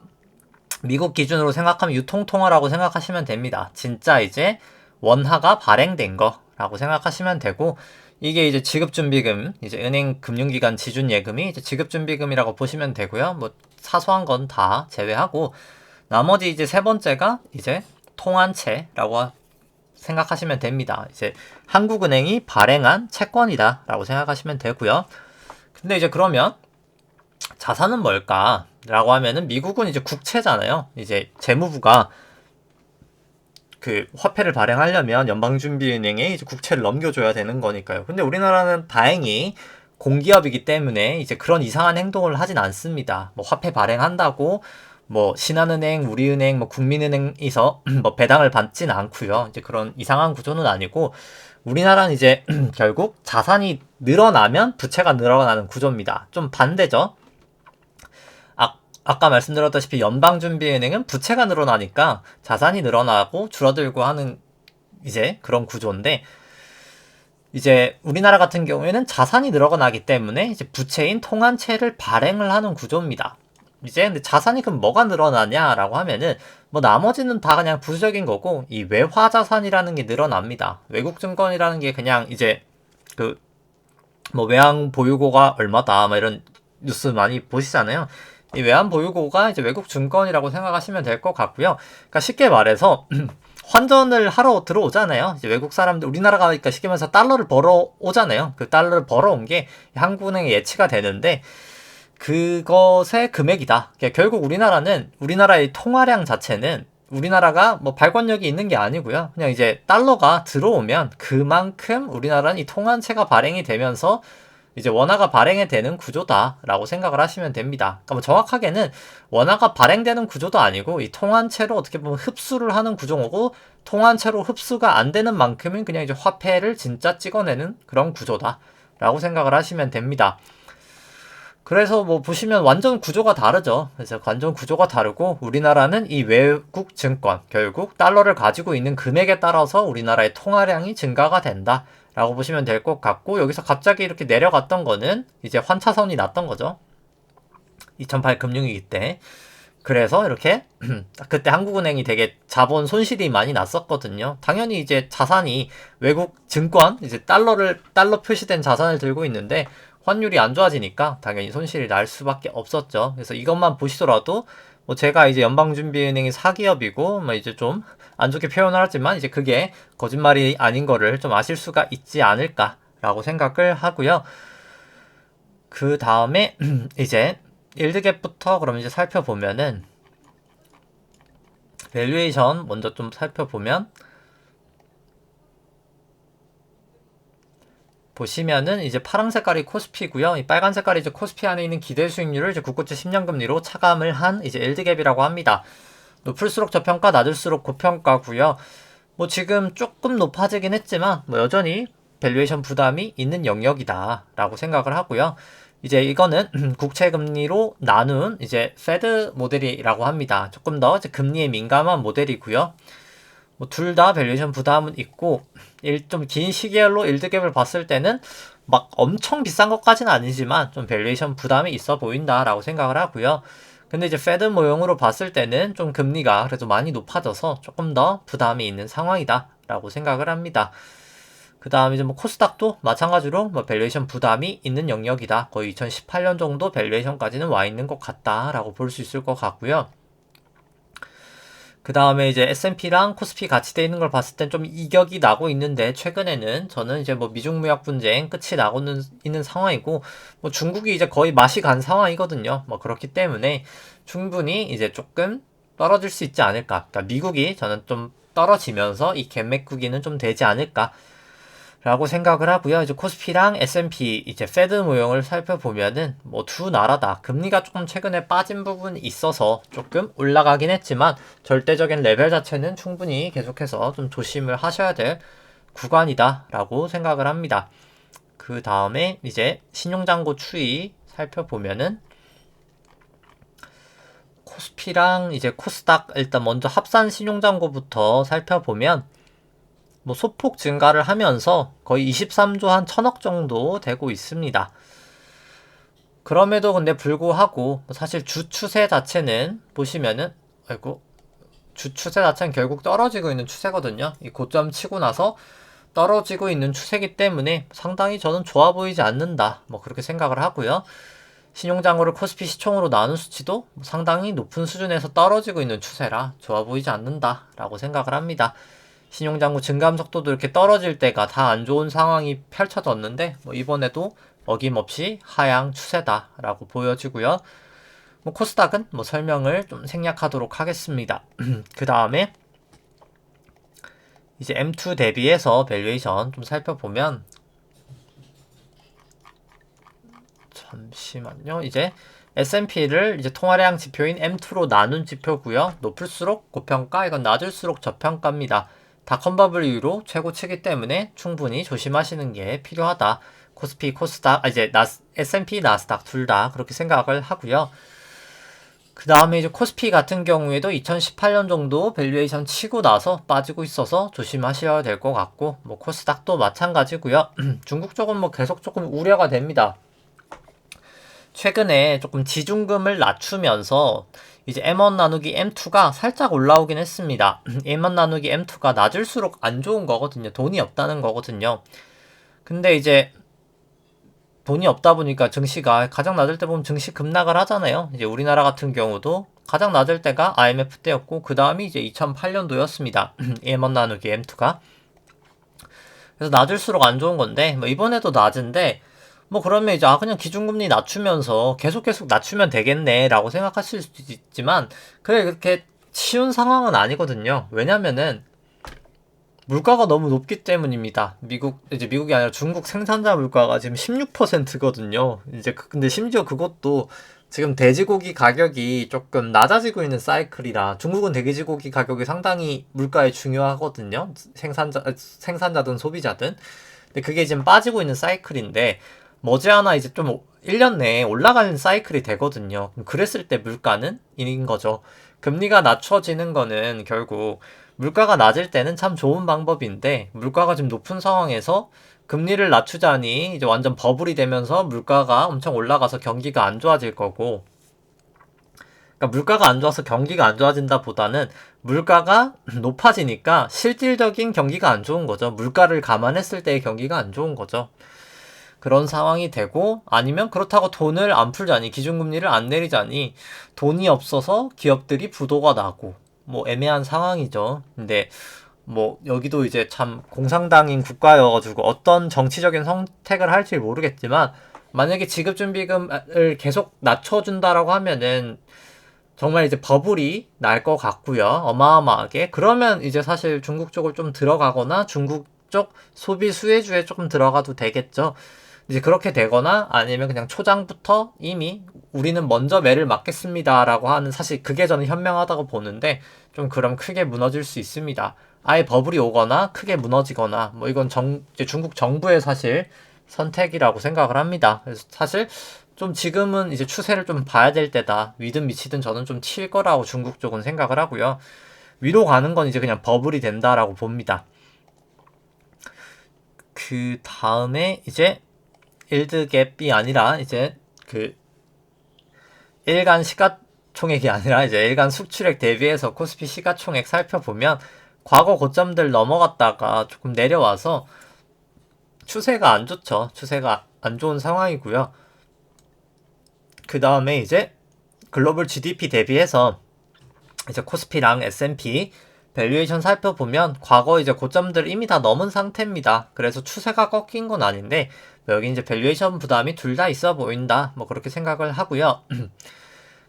미국 기준으로 생각하면 유통통화라고 생각하시면 됩니다. 진짜 이제 원화가 발행된 거 라고 생각하시면 되고, 이게 이제 지급준비금, 이제 은행 금융기관 지준예금이 이제 지급준비금이라고 보시면 되고요. 뭐 사소한 건 다 제외하고, 나머지 이제 세 번째가 이제 통한채라고 생각하시면 됩니다. 이제 한국은행이 발행한 채권이다 라고 생각하시면 되고요. 근데 이제 그러면 자산은 뭘까? 라고 하면은 미국은 이제 국채잖아요. 이제 재무부가 그 화폐를 발행하려면 연방준비은행에 이제 국채를 넘겨줘야 되는 거니까요. 근데 우리나라는 다행히 공기업이기 때문에 이제 그런 이상한 행동을 하진 않습니다. 뭐 화폐 발행한다고 뭐 신한은행, 우리은행, 뭐 국민은행에서 뭐 배당을 받진 않고요. 이제 그런 이상한 구조는 아니고 우리나라는 이제 결국 자산이 늘어나면 부채가 늘어나는 구조입니다. 좀 반대죠. 아까 말씀드렸다시피 연방준비은행은 부채가 늘어나니까 자산이 늘어나고 줄어들고 하는 이제 그런 구조인데, 이제 우리나라 같은 경우에는 자산이 늘어나기 때문에 이제 부채인 통한채를 발행을 하는 구조입니다. 이제 근데 자산이 그럼 뭐가 늘어나냐라고 하면은 뭐 나머지는 다 그냥 부수적인 거고, 이 외화 자산이라는 게 늘어납니다. 외국 증권이라는 게 그냥 이제 그 뭐 외환 보유고가 얼마다 뭐 이런 뉴스 많이 보시잖아요. 이 외환 보유고가 이제 외국 증권이라고 생각하시면 될 것 같고요. 그러니까 쉽게 말해서 환전을 하러 들어오잖아요. 이제 외국 사람들, 우리나라가 그러니까 쉽게 말해서 달러를 벌어 오잖아요. 그 달러를 벌어온 게 한국은행에 예치가 되는데 그것의 금액이다. 그러니까 결국 우리나라의 통화량 자체는 우리나라가 뭐 발권력이 있는 게 아니고요. 그냥 이제 달러가 들어오면 그만큼 우리나라는 이 통한채가 발행이 되면서 이제 원화가 발행이 되는 구조다라고 생각을 하시면 됩니다. 그러니까 뭐 정확하게는 원화가 발행되는 구조도 아니고 이 통한채로 어떻게 보면 흡수를 하는 구조고, 통한채로 흡수가 안 되는 만큼은 그냥 이제 화폐를 진짜 찍어내는 그런 구조다라고 생각을 하시면 됩니다. 그래서 뭐 보시면 완전 구조가 다르죠. 그래서 완전 구조가 다르고 우리나라는 이 외국 증권, 결국 달러를 가지고 있는 금액에 따라서 우리나라의 통화량이 증가가 된다 라고 보시면 될 것 같고, 여기서 갑자기 이렇게 내려갔던 거는 이제 환차선이 났던 거죠. 2008 금융위기 때. 그래서 이렇게 그때 한국은행이 되게 자본 손실이 많이 났었거든요. 당연히 이제 자산이 외국 증권, 이제 달러 표시된 자산을 들고 있는데 환율이 안 좋아지니까 당연히 손실이 날 수밖에 없었죠. 그래서 이것만 보시더라도 뭐 제가 이제 연방준비은행이 사기업이고 뭐 이제 좀 안 좋게 표현을 하지만 이제 그게 거짓말이 아닌 거를 좀 아실 수가 있지 않을까라고 생각을 하고요. 그 다음에 이제 일드갭부터 그럼 이제 살펴보면은, 밸류에이션 먼저 좀 살펴보면 보시면은 이제 파란 색깔이 코스피고요. 이 빨간 색깔이 이제 코스피 안에 있는 기대 수익률을 이제 국고채 10년 금리로 차감을 한 이제 일드갭이라고 합니다. 높을수록 저평가, 낮을수록 고평가고요. 뭐 지금 조금 높아지긴 했지만 뭐 여전히 밸류에이션 부담이 있는 영역이다라고 생각을 하고요. 이제 이거는 국채 금리로 나눈 이제 페드 모델이라고 합니다. 조금 더 이제 금리에 민감한 모델이고요. 뭐 둘 다 밸류에이션 부담은 있고, 좀 긴 시계열로 일드갭을 봤을 때는 막 엄청 비싼 것까지는 아니지만 좀 밸류에이션 부담이 있어 보인다라고 생각을 하고요. 근데 이제 페드 모형으로 봤을 때는 좀 금리가 그래도 많이 높아져서 조금 더 부담이 있는 상황이다라고 생각을 합니다. 그 다음 이제 뭐 코스닥도 마찬가지로 뭐 밸류에이션 부담이 있는 영역이다. 거의 2018년 정도 밸류에이션까지는 와 있는 것 같다라고 볼 수 있을 것 같고요. 그 다음에 이제 S&P랑 코스피 같이 돼 있는 걸 봤을 땐 좀 이격이 나고 있는데, 최근에는 저는 이제 뭐 미중 무역 분쟁 끝이 나고 있는 상황이고, 뭐 중국이 이제 거의 맛이 간 상황이거든요. 뭐 그렇기 때문에 충분히 이제 조금 떨어질 수 있지 않을까. 그러니까 미국이 저는 좀 떨어지면서 이 갭 메꾸기는 좀 되지 않을까 라고 생각을 하고요. 이제 코스피랑 S&P 이제 페드 모형을 살펴보면은 뭐 두 나라 다 금리가 조금 최근에 빠진 부분이 있어서 조금 올라가긴 했지만 절대적인 레벨 자체는 충분히 계속해서 좀 조심을 하셔야 될 구간이다 라고 생각을 합니다. 그 다음에 이제 신용잔고 추이 살펴보면은 코스피랑 이제 코스닥 일단 먼저 합산 신용잔고부터 살펴보면 뭐 소폭 증가를 하면서 거의 23조 한 1000억 정도 되고 있습니다. 그럼에도 근데 불구하고 사실 주 추세 자체는 보시면은 주 추세 자체는 결국 떨어지고 있는 추세거든요. 이 고점 치고 나서 떨어지고 있는 추세이기 때문에 상당히 저는 좋아 보이지 않는다. 뭐 그렇게 생각을 하고요. 신용장고를 코스피 시총으로 나눈 수치도 상당히 높은 수준에서 떨어지고 있는 추세라 좋아 보이지 않는다라고 생각을 합니다. 신용장고 증감 속도도 이렇게 떨어질 때가 다 안 좋은 상황이 펼쳐졌는데 뭐 이번에도 어김없이 하향 추세다라고 보여지고요. 뭐 코스닥은 뭐 설명을 좀 생략하도록 하겠습니다. 그 다음에 이제 M2 대비해서 밸류에이션 좀 살펴보면 잠시만요. 이제 S&P를 이제 통화량 지표인 M2로 나눈 지표고요. 높을수록 고평가, 이건 낮을수록 저평가입니다. 다 컨버블 이후로 최고치이기 때문에 충분히 조심하시는 게 필요하다. 코스피, 코스닥, 이제 S&P, 나스닥 둘 다 그렇게 생각을 하고요. 그 다음에 이제 코스피 같은 경우에도 2018년 정도 밸류에이션 치고 나서 빠지고 있어서 조심하셔야 될 것 같고, 뭐 코스닥도 마찬가지고요. 중국 쪽은 뭐 계속 조금 우려가 됩니다. 최근에 조금 지중금을 낮추면서 이제 M1 나누기 M2가 살짝 올라오긴 했습니다. M1 나누기 M2가 낮을수록 안 좋은 거거든요. 돈이 없다는 거거든요. 근데 이제 돈이 없다 보니까 증시가 가장 낮을 때 보면 증시 급락을 하잖아요. 이제 우리나라 같은 경우도 가장 낮을 때가 IMF 때였고 그 다음이 이제 2008년도였습니다. M1 나누기 M2가. 그래서 낮을수록 안 좋은 건데 뭐 이번에도 낮은데 뭐 그러면 이제 그냥 기준금리 낮추면서 계속 낮추면 되겠네 라고 생각하실 수도 있지만 그렇게 쉬운 상황은 아니거든요. 왜냐면은 물가가 너무 높기 때문입니다. 미국이 아니라 중국 생산자 물가가 지금 16%거든요. 근데 심지어 그것도 지금 돼지고기 가격이 조금 낮아지고 있는 사이클이라 중국은 돼지고기 가격이 상당히 물가에 중요하거든요. 생산자든 소비자든. 근데 그게 지금 빠지고 있는 사이클인데 머지않아 이제 좀 1년 내에 올라가는 사이클이 되거든요. 그랬을 때 물가는 인 거죠. 금리가 낮춰지는 거는 결국 물가가 낮을 때는 참 좋은 방법인데 물가가 좀 높은 상황에서 금리를 낮추자니 이제 완전 버블이 되면서 물가가 엄청 올라가서 경기가 안 좋아질 거고, 그러니까 물가가 안 좋아서 경기가 안 좋아진다 보다는 물가가 높아지니까 실질적인 경기가 안 좋은 거죠. 물가를 감안했을 때의 경기가 안 좋은 거죠. 그런 상황이 되고, 아니면 그렇다고 돈을 안 풀자니 기준금리를 안 내리자니 돈이 없어서 기업들이 부도가 나고 뭐 애매한 상황이죠. 근데 뭐 여기도 이제 참 공산당인 국가여가지고 어떤 정치적인 선택을 할지 모르겠지만 만약에 지급준비금을 계속 낮춰준다라고 하면은 정말 이제 버블이 날 것 같고요. 어마어마하게. 그러면 이제 사실 중국 쪽을 좀 들어가거나 중국 쪽 소비 수혜주에 조금 들어가도 되겠죠. 이제 그렇게 되거나 아니면 그냥 초장부터 이미 우리는 먼저 매를 맞겠습니다라고 하는, 사실 그게 저는 현명하다고 보는데 좀 그럼 크게 무너질 수 있습니다. 아예 버블이 오거나 크게 무너지거나 뭐 이건 이제 중국 정부의 사실 선택이라고 생각을 합니다. 그래서 사실 좀 지금은 이제 추세를 좀 봐야 될 때다. 위든 미치든 저는 좀 칠 거라고 중국 쪽은 생각을 하고요. 위로 가는 건 이제 그냥 버블이 된다라고 봅니다. 그 다음에 이제 일드갭이 아니라 이제 그 일간 시가총액이 아니라 이제 일간 수출액 대비해서 코스피 시가총액 살펴보면 과거 고점들 넘어갔다가 조금 내려와서 추세가 안 좋죠. 추세가 안 좋은 상황이고요. 그 다음에 이제 글로벌 GDP 대비해서 이제 코스피랑 S&P 밸류에이션 살펴보면 과거 이제 고점들 이미 다 넘은 상태입니다. 그래서 추세가 꺾인 건 아닌데 여기 이제 밸류에이션 부담이 둘 다 있어 보인다. 뭐 그렇게 생각을 하고요.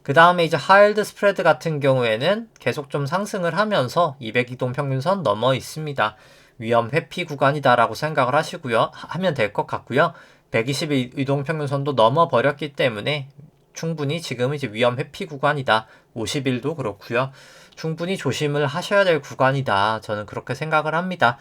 그 다음에 이제 하일드 스프레드 같은 경우에는 계속 좀 상승을 하면서 200이동 평균선 넘어 있습니다. 위험 회피 구간이다라고 생각을 하시고요. 하면 될 것 같고요. 120이동 평균선도 넘어 버렸기 때문에 충분히 지금은 이제 위험 회피 구간이다. 50일도 그렇고요. 충분히 조심을 하셔야 될 구간이다. 저는 그렇게 생각을 합니다.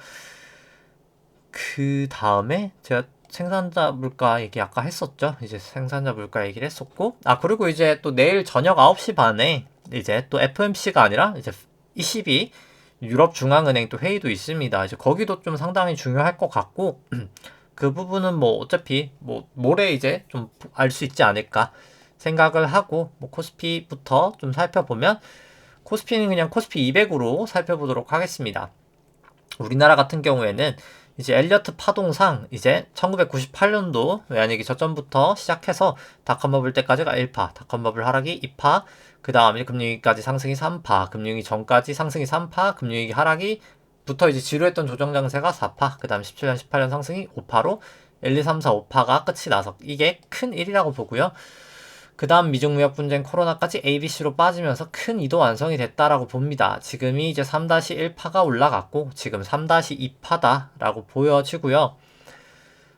그 다음에 제가 생산자 물가 얘기 아까 했었죠. 이제 생산자 물가 얘기를 했었고, 그리고 이제 또 내일 저녁 9시 반에 이제 또 FOMC가 아니라 이제 ECB 유럽 중앙은행 또 회의도 있습니다. 이제 거기도 좀 상당히 중요할 것 같고, 그 부분은 뭐 어차피 뭐 모레 이제 좀 알 수 있지 않을까 생각을 하고, 뭐 코스피부터 좀 살펴보면 코스피는 그냥 코스피 200으로 살펴보도록 하겠습니다. 우리나라 같은 경우에는 이제 엘리어트 파동상 이제 1998년도 외환위기 저점부터 시작해서 닷컴 버블 때까지가 1파, 닷컴 버블 하락이 2파, 그 다음에 금융위기까지 상승이 3파, 금융위기 전까지 상승이 3파, 금융위기 하락이 부터 이제 지루했던 조정 장세가 4파, 그 다음 17년, 18년 상승이 5파로 1, 2, 3, 4, 5파가 끝이 나서 이게 큰 일이라고 보고요. 그 다음 미중 무역 분쟁 코로나까지 ABC로 빠지면서 큰 이도 완성이 됐다라고 봅니다. 지금이 이제 3-1파가 올라갔고 지금 3-2파다라고 보여지고요.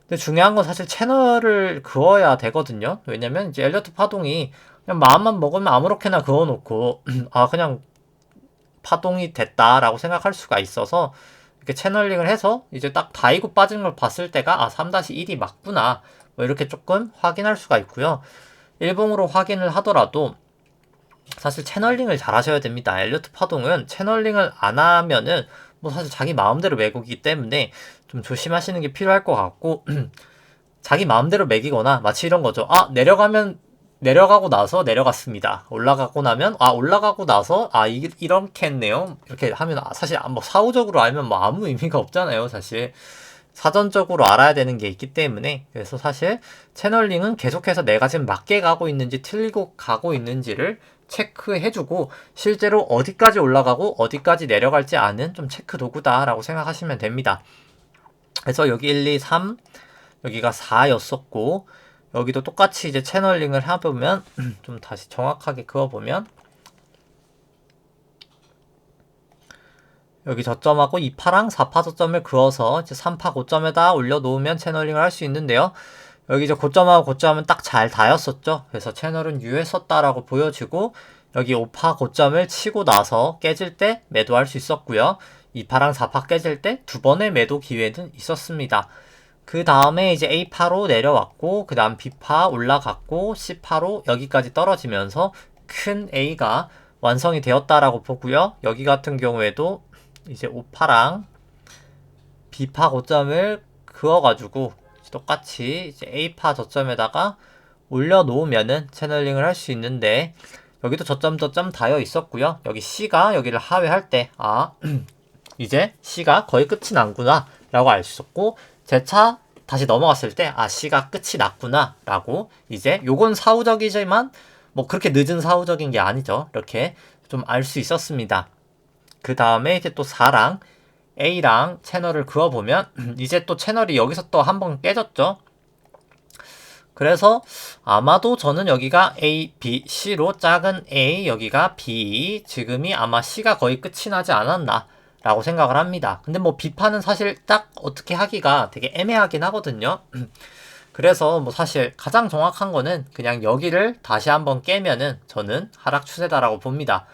근데 중요한 건 사실 채널을 그어야 되거든요. 왜냐면 이제 엘리어트 파동이 그냥 마음만 먹으면 아무렇게나 그어놓고 아 그냥 파동이 됐다라고 생각할 수가 있어서 이렇게 채널링을 해서 이제 딱 다이고 빠진 걸 봤을 때가 아 3-1이 맞구나 뭐 이렇게 조금 확인할 수가 있고요. 일봉으로 확인을 하더라도 사실 채널링을 잘 하셔야 됩니다. 엘리어트 파동은 채널링을 안 하면은 뭐 사실 자기 마음대로 매고기 때문에 좀 조심하시는 게 필요할 것 같고 자기 마음대로 매기거나 마치 이런 거죠. 아 내려가면 내려가고 나서 내려갔습니다. 올라가고 나면 아 올라가고 나서 아 이렇게 했네요. 이렇게 하면 사실 뭐 사후적으로 알면 뭐 아무 의미가 없잖아요. 사실 사전적으로 알아야 되는 게 있기 때문에 그래서 사실 채널링은 계속해서 내가 지금 맞게 가고 있는지 틀리고 가고 있는지를 체크해주고 실제로 어디까지 올라가고 어디까지 내려갈지 아는 좀 체크 도구다라고 생각하시면 됩니다. 그래서 여기 1, 2, 3 여기가 4였었고 여기도 똑같이 이제 채널링을 해보면 좀 다시 정확하게 그어보면 여기 저점하고 2파랑 4파 저점을 그어서 이제 3파 고점에다 올려놓으면 채널링을 할 수 있는데요. 여기 이제 고점하고 고점은 딱 잘 닿였었죠. 그래서 채널은 유효했었다라고 보여지고 여기 5파 고점을 치고 나서 깨질 때 매도할 수 있었고요. 2파랑 4파 깨질 때 두 번의 매도 기회는 있었습니다. 그 다음에 이제 A파로 내려왔고 그 다음 B파 올라갔고 C파로 여기까지 떨어지면서 큰 A가 완성이 되었다라고 보고요. 여기 같은 경우에도 이제 5파랑 B파 고점을 그어가지고 똑같이 이제 A파 저점에다가 올려놓으면은 채널링을 할 수 있는데 여기도 저점 닿여 있었고요. 여기 C가 여기를 하회할 때 아 이제 C가 거의 끝이 난구나 라고 알 수 있었고 재차 다시 넘어갔을 때 아 C가 끝이 났구나 라고 이제 요건 사후적이지만 뭐 그렇게 늦은 사후적인 게 아니죠. 이렇게 좀 알 수 있었습니다. 그 다음에 이제 또 4랑 A랑 채널을 그어보면 이제 또 채널이 여기서 또 한번 깨졌죠. 그래서 아마도 저는 여기가 A, B, C로 작은 A, 여기가 B, 지금이 아마 C가 거의 끝이 나지 않았나 라고 생각을 합니다. 근데 뭐 B파는 사실 딱 어떻게 하기가 되게 애매하긴 하거든요. 그래서 뭐 사실 가장 정확한 거는 그냥 여기를 다시 한번 깨면은 저는 하락 추세다라고 봅니다.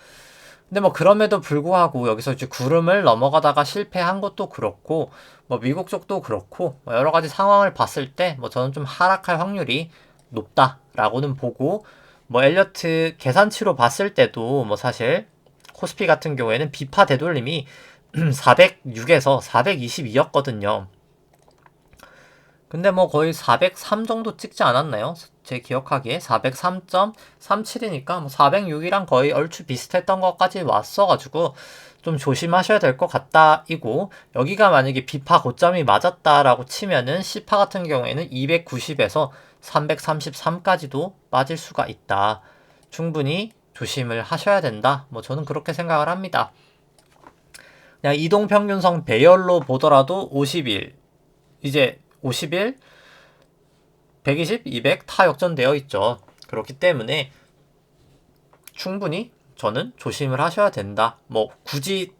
근데 뭐 그럼에도 불구하고 여기서 이제 구름을 넘어가다가 실패한 것도 그렇고 뭐 미국 쪽도 그렇고 뭐 여러 가지 상황을 봤을 때 뭐 저는 좀 하락할 확률이 높다라고는 보고 뭐 엘리어트 계산치로 봤을 때도 뭐 사실 코스피 같은 경우에는 비파 되돌림이 406에서 422였거든요. 근데 뭐 거의 403 정도 찍지 않았나요? 제 기억하기에 403.37이니까 뭐 406이랑 거의 얼추 비슷했던 것까지 왔어가지고 좀 조심하셔야 될 것 같다 이고 여기가 만약에 비파 고점이 맞았다라고 치면은 C파 같은 경우에는 290에서 333까지도 빠질 수가 있다. 충분히 조심을 하셔야 된다. 뭐 저는 그렇게 생각을 합니다. 그냥 이동평균선 배열로 보더라도 50일 이제 50일 120, 200 타 역전되어 있죠. 그렇기 때문에 충분히 저는 조심을 하셔야 된다. 뭐 굳이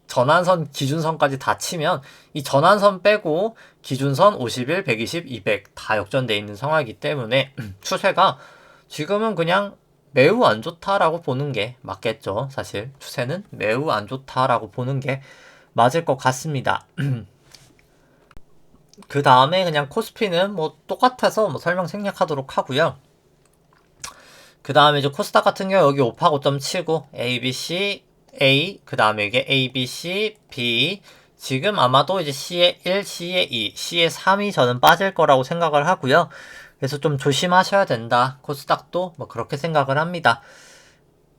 전환선, 기준선까지 다 치면 이 전환선 빼고 기준선 51, 120, 200 다 역전되어 있는 상황이기 때문에 추세가 지금은 그냥 매우 안 좋다라고 보는 게 맞겠죠. 사실 추세는 매우 안 좋다라고 보는 게 맞을 것 같습니다. 그 다음에 그냥 코스피는 뭐 똑같아서 뭐 설명 생략하도록 하고요. 그 다음에 이제 코스닥 같은 경우 여기 5파 고점 치고 A, B, C, A 그 다음에 이게 A, B, C, B 지금 아마도 이제 C에 1, C에 2, C에 3이 저는 빠질 거라고 생각을 하고요. 그래서 좀 조심하셔야 된다. 코스닥도 뭐 그렇게 생각을 합니다.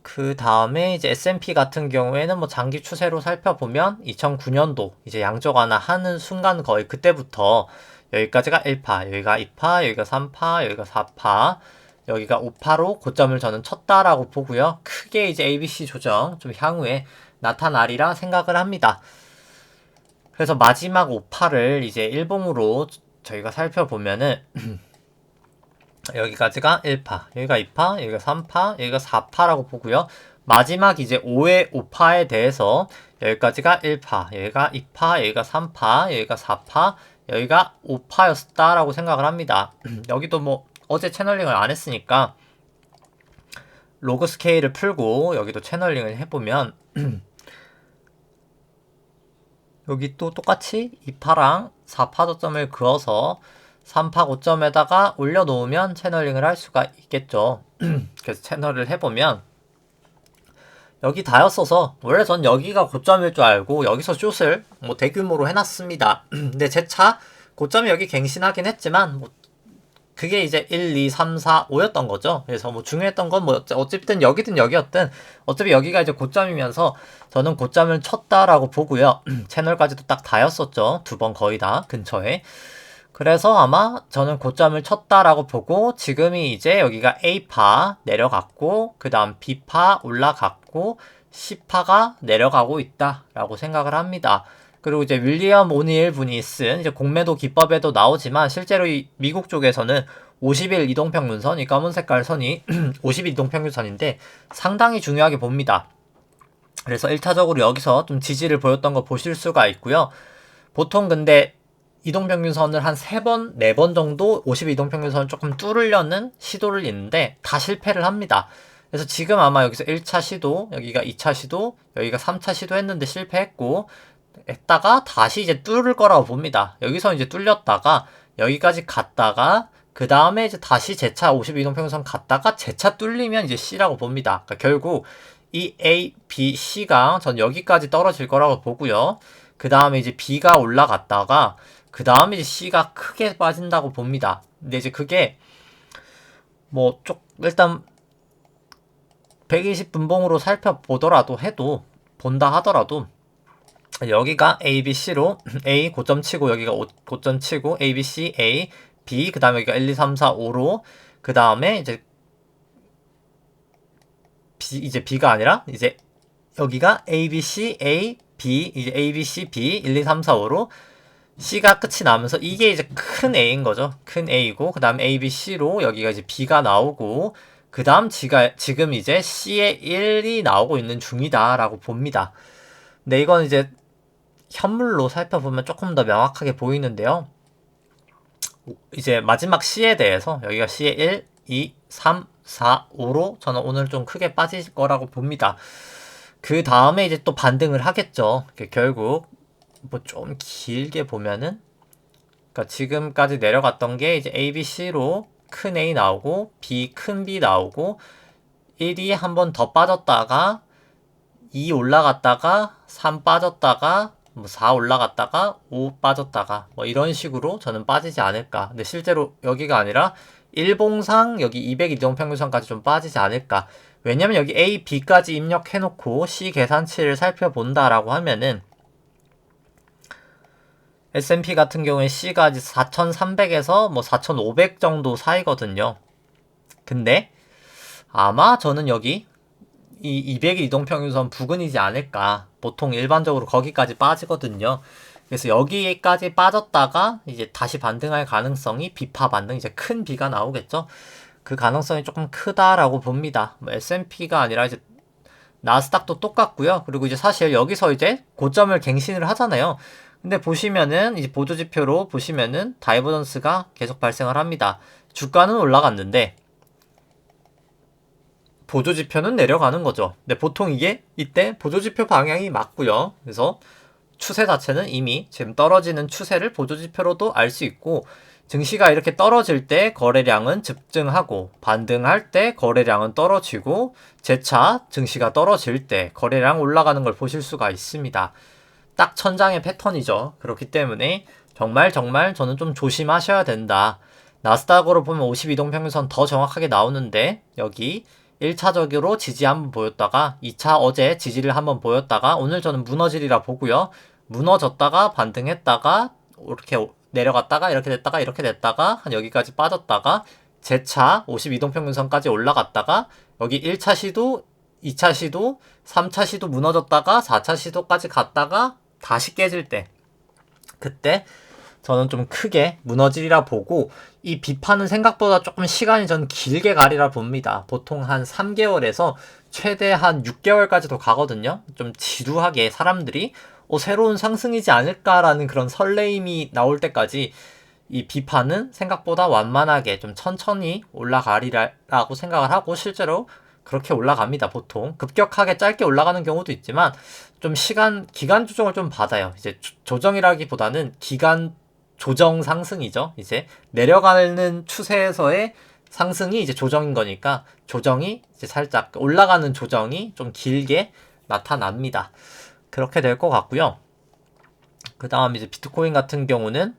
그 다음에 이제 S&P 같은 경우에는 뭐 장기 추세로 살펴보면 2009년도 이제 양적 완화하는 순간 거의 그때부터 여기까지가 1파, 여기가 2파, 여기가 3파, 여기가 4파, 여기가 5파로 고점을 저는 쳤다라고 보고요. 크게 이제 ABC 조정 좀 향후에 나타나리라 생각을 합니다. 그래서 마지막 5파를 이제 일봉으로 저희가 살펴보면은 여기까지가 1파, 여기가 2파, 여기가 3파, 여기가 4파라고 보고요. 마지막 이제 5의 5파에 대해서 여기까지가 1파, 여기가 2파, 여기가 3파, 여기가 4파, 여기가 5파였다라고 생각을 합니다. 여기도 뭐 어제 채널링을 안 했으니까 로그 스케일을 풀고 여기도 채널링을 해보면 여기 또 똑같이 2파랑 4파 저점을 그어서 3파 고점에다가 올려놓으면 채널링을 할 수가 있겠죠. 그래서 채널을 해보면 여기 다였어서 원래 전 여기가 고점일 줄 알고 여기서 숏을 뭐 대규모로 해놨습니다. 근데 제 차 고점이 여기 갱신하긴 했지만 뭐 그게 이제 1, 2, 3, 4, 5였던 거죠. 그래서 뭐 중요했던 건 뭐 어쨌든 여기든 여기였든 어차피 여기가 이제 고점이면서 저는 고점을 쳤다라고 보고요. 채널까지도 딱 다였었죠. 두 번 거의 다 근처에. 그래서 아마 저는 고점을 쳤다라고 보고 지금이 이제 여기가 A파 내려갔고 그 다음 B파 올라갔고 C파가 내려가고 있다라고 생각을 합니다. 그리고 이제 윌리엄 오닐 분이 쓴 이제 공매도 기법에도 나오지만 실제로 이 미국 쪽에서는 50일 이동평균선, 이 검은 색깔 선이 50일 이동평균선인데 상당히 중요하게 봅니다. 그래서 1차적으로 여기서 좀 지지를 보였던 거 보실 수가 있고요. 보통 근데 이동평균선을 한 3번, 4번 정도 50일 이동평균선을 조금 뚫으려는 시도를 했는데 다 실패를 합니다. 그래서 지금 아마 여기서 1차 시도, 여기가 2차 시도, 여기가 3차 시도 했는데 실패했고 했다가 다시 이제 뚫을 거라고 봅니다. 여기서 이제 뚫렸다가 여기까지 갔다가 그 다음에 이제 다시 재차 50일 이동평균선 갔다가 재차 뚫리면 이제 C라고 봅니다. 그러니까 결국 이 A, B, C가 전 여기까지 떨어질 거라고 보고요. 그 다음에 이제 B가 올라갔다가 그 다음에 이제 C가 크게 빠진다고 봅니다. 근데 이제 그게 뭐 일단 120분봉으로 살펴보더라도 본다 하더라도 여기가 A, B, C로 A 고점 치고 여기가 고점 치고 A, B, C, A, B 그 다음에 여기가 1, 2, 3, 4, 5로 그 다음에 이제 B가 아니라 이제 여기가 A, B, C, A, B 이제 A, B, C, B 1, 2, 3, 4, 5로 C가 끝이 나면서 이게 이제 큰 A인 거죠. 큰 A고 그 다음 A, B, C로 여기가 이제 B가 나오고 그 다음 지금 이제 C의 1이 나오고 있는 중이다 라고 봅니다. 근데 이건 이제 현물로 살펴보면 조금 더 명확하게 보이는데요. 이제 마지막 C에 대해서 여기가 C의 1, 2, 3, 4, 5로 저는 오늘 좀 크게 빠질 거라고 봅니다. 그 다음에 이제 또 반등을 하겠죠. 결국 뭐 좀 길게 보면은 그러니까 지금까지 내려갔던 게 이제 A, B, C로 큰 A 나오고 B 큰 B 나오고 1이 한 번 더 빠졌다가 2 올라갔다가 3 빠졌다가 뭐 4 올라갔다가 5 빠졌다가 뭐 이런 식으로 저는 빠지지 않을까. 근데 실제로 여기가 아니라 일봉상 여기 200 이동평균선까지 좀 빠지지 않을까. 왜냐면 여기 A, B까지 입력해놓고 C 계산치를 살펴본다라고 하면은 S&P 같은 경우에 C가 4,300에서 뭐 4,500 정도 사이거든요. 근데 아마 저는 여기 이 200일 이동평균선 부근이지 않을까. 보통 일반적으로 거기까지 빠지거든요. 그래서 여기까지 빠졌다가 이제 다시 반등할 가능성이 B파 반등, 이제 큰 B가 나오겠죠. 그 가능성이 조금 크다라고 봅니다. 뭐 S&P가 아니라 이제 나스닥도 똑같고요. 그리고 이제 사실 여기서 이제 고점을 갱신을 하잖아요. 근데 보시면은 이제 보조지표로 보시면은 다이버전스가 계속 발생을 합니다. 주가는 올라갔는데 보조지표는 내려가는 거죠. 근데 보통 이게 이때 보조지표 방향이 맞고요. 그래서 추세 자체는 이미 지금 떨어지는 추세를 보조지표로도 알 수 있고, 증시가 이렇게 떨어질 때 거래량은 급증하고 반등할 때 거래량은 떨어지고 재차 증시가 떨어질 때 거래량 올라가는 걸 보실 수가 있습니다. 딱 천장의 패턴이죠. 그렇기 때문에 정말 저는 좀 조심하셔야 된다. 나스닥으로 보면 52동평균선 더 정확하게 나오는데 여기 1차적으로 지지 한번 보였다가 2차 어제 지지를 한번 보였다가 오늘 저는 무너지리라 보고요. 무너졌다가 반등했다가 이렇게 내려갔다가 이렇게 됐다가 이렇게 됐다가 한 여기까지 빠졌다가 재차 52동평균선까지 올라갔다가 여기 1차 시도, 2차 시도, 3차 시도 무너졌다가 4차 시도까지 갔다가 다시 깨질 때 그때 저는 좀 크게 무너지리라 보고 이 비판은 생각보다 조금 시간이 전 길게 가리라 봅니다. 보통 한 3개월에서 최대 한 6개월까지도 가거든요. 좀 지루하게 사람들이 새로운 상승이지 않을까라는 그런 설레임이 나올 때까지 이 비판은 생각보다 완만하게 좀 천천히 올라가리라고 생각을 하고 실제로 그렇게 올라갑니다. 보통 급격하게 짧게 올라가는 경우도 있지만 좀 기간 조정을 좀 받아요. 이제 조정이라기보다는 기간 조정 상승이죠. 이제 내려가는 추세에서의 상승이 이제 조정인 거니까 조정이 이제 살짝 올라가는 조정이 좀 길게 나타납니다. 그렇게 될 것 같고요. 그 다음 이제 비트코인 같은 경우는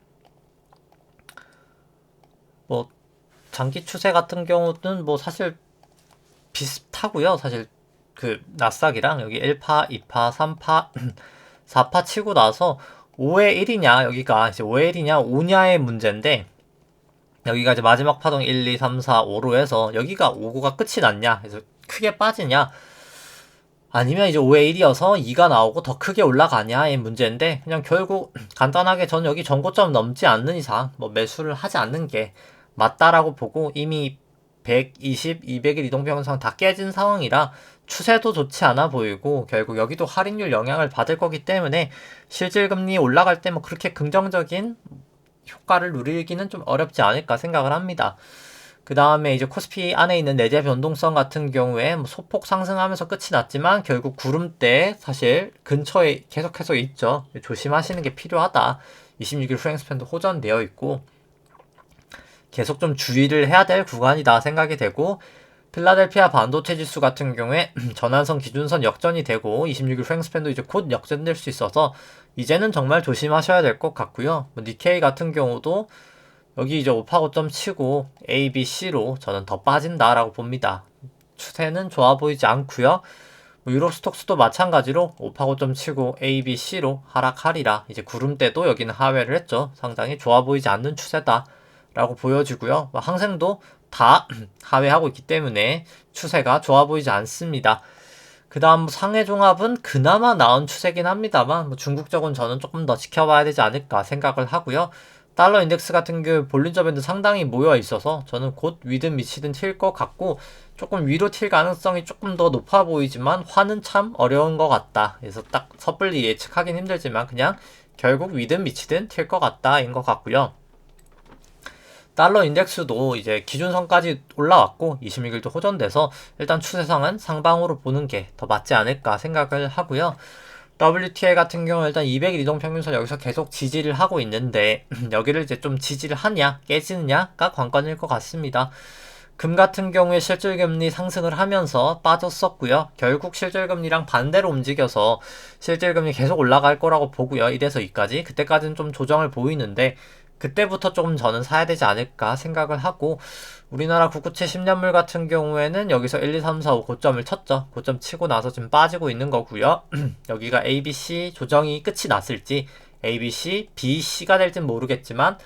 뭐 장기 추세 같은 경우는 뭐 사실 비슷하고요. 사실 그 나스닥이랑 여기 1파, 2파, 3파, 4파 치고 나서 5의 1이냐 여기가 이제 5의 1이냐 5냐의 문제인데 여기가 이제 마지막 파동 1, 2, 3, 4, 5로 해서 여기가 5가 끝이 났냐 그래서 크게 빠지냐 아니면 이제 5의 1이어서 2가 나오고 더 크게 올라가냐의 문제인데 그냥 결국 간단하게 저는 여기 전고점 넘지 않는 이상 뭐 매수를 하지 않는 게 맞다라고 보고 이미 120, 200일 이동평균선 다 깨진 상황이라 추세도 좋지 않아 보이고 결국 여기도 할인율 영향을 받을 거기 때문에 실질금리 올라갈 때 뭐 그렇게 긍정적인 효과를 누리기는 좀 어렵지 않을까 생각을 합니다. 그 다음에 이제 코스피 안에 있는 내재 변동성 같은 경우에 뭐 소폭 상승하면서 끝이 났지만 결국 구름대 사실 근처에 계속해서 있죠. 조심하시는 게 필요하다. 26일 후행스팬도 호전되어 있고 계속 좀 주의를 해야 될 구간이다 생각이 되고 필라델피아 반도체 지수 같은 경우에 전환선 기준선 역전이 되고 26일 후행스팬도 이제 곧 역전될 수 있어서 이제는 정말 조심하셔야 될 것 같고요. 뭐 니케이 같은 경우도 여기 이제 5파 고점 치고 A, B, C로 저는 더 빠진다라고 봅니다. 추세는 좋아 보이지 않고요. 뭐 유로스톡스도 마찬가지로 5파 고점 치고 A, B, C로 하락하리라. 이제 구름대도 여기는 하회를 했죠. 상당히 좋아 보이지 않는 추세다 라고 보여지고요. 뭐 항생도 다 하회하고 있기 때문에 추세가 좋아 보이지 않습니다. 그 다음 상해 종합은 그나마 나은 추세긴 합니다만 뭐 중국적은 저는 조금 더 지켜봐야 되지 않을까 생각을 하고요. 달러 인덱스 같은 경우 볼린저 밴드 상당히 모여 있어서 저는 곧 위든 미치든 튈 것 같고 조금 위로 튈 가능성이 조금 더 높아 보이지만 화는 참 어려운 것 같다. 그래서 딱 섣불리 예측하긴 힘들지만 그냥 결국 위든 미치든 튈 것 같다인 것 같고요. 달러 인덱스도 이제 기준선까지 올라왔고 26일도 호전돼서 일단 추세상은 상방으로 보는 게 더 맞지 않을까 생각을 하고요. WTI 같은 경우 일단 200일 이동평균선 여기서 계속 지지를 하고 있는데 여기를 이제 좀 지지를 하냐 깨지느냐가 관건일 것 같습니다. 금 같은 경우에 실질금리 상승을 하면서 빠졌었고요. 결국 실질금리랑 반대로 움직여서 실질금리 계속 올라갈 거라고 보고요. 1에서 2까지 그때까지는 좀 조정을 보이는데 그때부터 조금 저는 사야 되지 않을까 생각을 하고 우리나라 국구채 10년물 같은 경우에는 여기서 1, 2, 3, 4, 5 고점을 쳤죠. 고점 치고 나서 지금 빠지고 있는 거고요. 여기가 ABC 조정이 끝이 났을지 ABC, BC가 될진 모르겠지만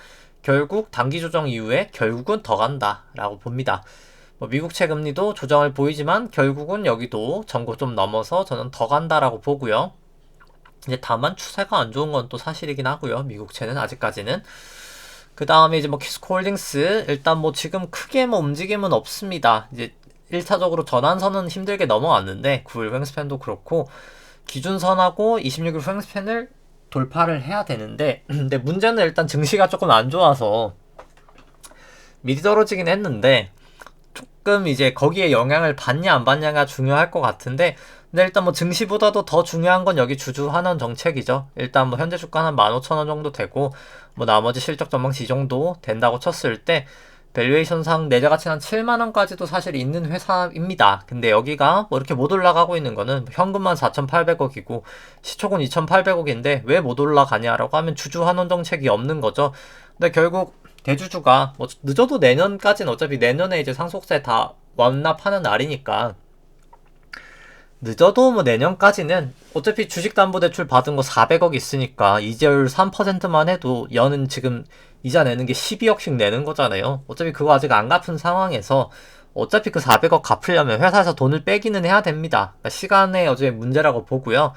결국 단기 조정 이후에 결국은 더 간다 라고 봅니다. 뭐 미국채 금리도 조정을 보이지만 결국은 여기도 전고점 넘어서 저는 더 간다라고 보고요. 이제 다만 추세가 안 좋은 건 또 사실이긴 하고요. 미국채는 아직까지는. 그 다음에 이제 뭐 키스코홀딩스 일단 뭐 지금 크게 뭐 움직임은 없습니다. 이제 1차적으로 전환선은 힘들게 넘어왔는데 9일 횡스팬도 그렇고 기준선하고 26일 횡스팬을 돌파를 해야 되는데 근데 문제는 일단 증시가 조금 안 좋아서 미리 떨어지긴 했는데 조금 이제 거기에 영향을 받냐 안 받냐가 중요할 것 같은데 근데 일단 뭐 증시보다도 더 중요한 건 여기 주주환원 정책이죠. 일단 뭐 현재 주가는 한 15,000원 정도 되고 뭐 나머지 실적 전망치 이 정도 된다고 쳤을 때 밸류에이션상 내재 가치는 한 7만원까지도 사실 있는 회사입니다. 근데 여기가 뭐 이렇게 못 올라가고 있는 거는 현금만 4,800억이고 시초군 2,800억인데 왜 못 올라가냐라고 하면 주주환원 정책이 없는 거죠. 근데 결국 대주주가 뭐 늦어도 내년까지는 어차피 내년에 이제 상속세 다 완납하는 날이니까 늦어도 뭐 내년까지는 어차피 주식담보대출 받은 거 400억 있으니까 이자율 3%만 해도 연은 지금 이자 내는 게 12억씩 내는 거잖아요. 어차피 그거 아직 안 갚은 상황에서 어차피 그 400억 갚으려면 회사에서 돈을 빼기는 해야 됩니다. 그러니까 시간의 어제 문제라고 보고요.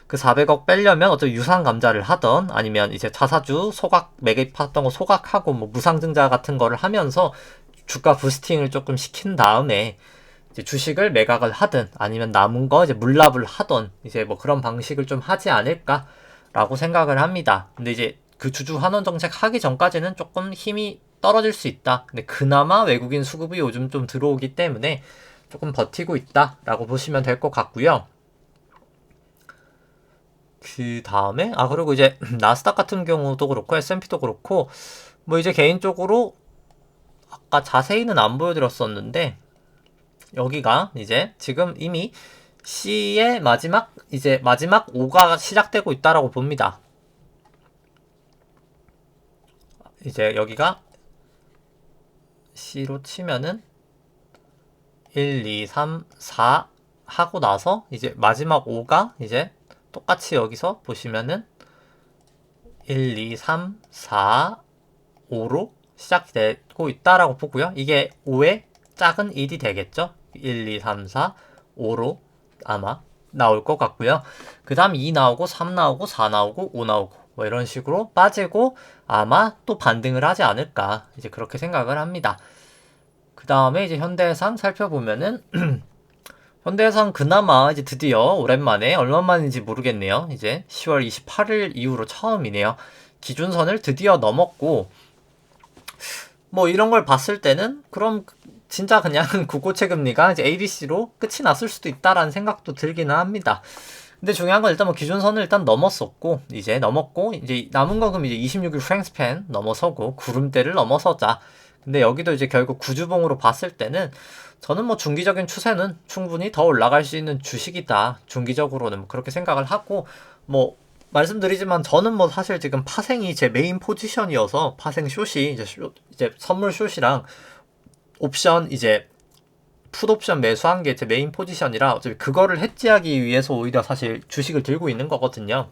그 400억 빼려면 어차피 유상 감자를 하던 아니면 이제 자사주 소각 매입했던 거 소각하고 뭐 무상증자 같은 거를 하면서 주가 부스팅을 조금 시킨 다음에 이제 주식을 매각을 하든 아니면 남은 거 이제 물납을 하던 이제 뭐 그런 방식을 좀 하지 않을까라고 생각을 합니다. 근데 이제 그 주주 환원 정책 하기 전까지는 조금 힘이 떨어질 수 있다. 근데 그나마 외국인 수급이 요즘 좀 들어오기 때문에 조금 버티고 있다라고 보시면 될 것 같고요. 그 다음에 그리고 이제 나스닥 같은 경우도 그렇고 S&P도 그렇고 뭐 이제 개인적으로 아까 자세히는 안 보여드렸었는데 여기가 이제 지금 이미 C의 마지막 5가 시작되고 있다라고 봅니다. 이제 여기가 C로 치면은 1, 2, 3, 4 하고 나서 이제 마지막 5가 이제 똑같이 여기서 보시면은 1, 2, 3, 4, 5로 시작되고 있다라고 보고요. 이게 5의 작은 1이 되겠죠? 1, 2, 3, 4, 5로 아마 나올 것 같고요. 그 다음 2 나오고 3 나오고 4 나오고 5 나오고 뭐 이런 식으로 빠지고 아마 또 반등을 하지 않을까 이제 그렇게 생각을 합니다. 그 다음에 이제 현대해상 살펴보면은 현대해상 그나마 이제 드디어 오랜만에 얼마만인지 모르겠네요. 이제 10월 28일 이후로 처음이네요. 기준선을 드디어 넘었고 뭐 이런 걸 봤을 때는 그럼 진짜 그냥 국고채 금리가 이제 ABC로 끝이 났을 수도 있다라는 생각도 들기는 합니다. 근데 중요한 건 일단 뭐 기준선을 일단 넘었었고 이제 넘었고 이제 남은 건 그럼 이제 26일 프랭스팬 넘어서고 구름대를 넘어서자. 근데 여기도 이제 결국 구주봉으로 봤을 때는 저는 뭐 중기적인 추세는 충분히 더 올라갈 수 있는 주식이다. 중기적으로는 뭐 그렇게 생각을 하고 뭐 말씀드리지만 저는 뭐 사실 지금 파생이 제 메인 포지션이어서 파생 숏이 이제 선물 숏이랑 옵션 이제 풋옵션 매수한 게 제 메인 포지션이라 어차피 그거를 해지하기 위해서 오히려 사실 주식을 들고 있는 거거든요.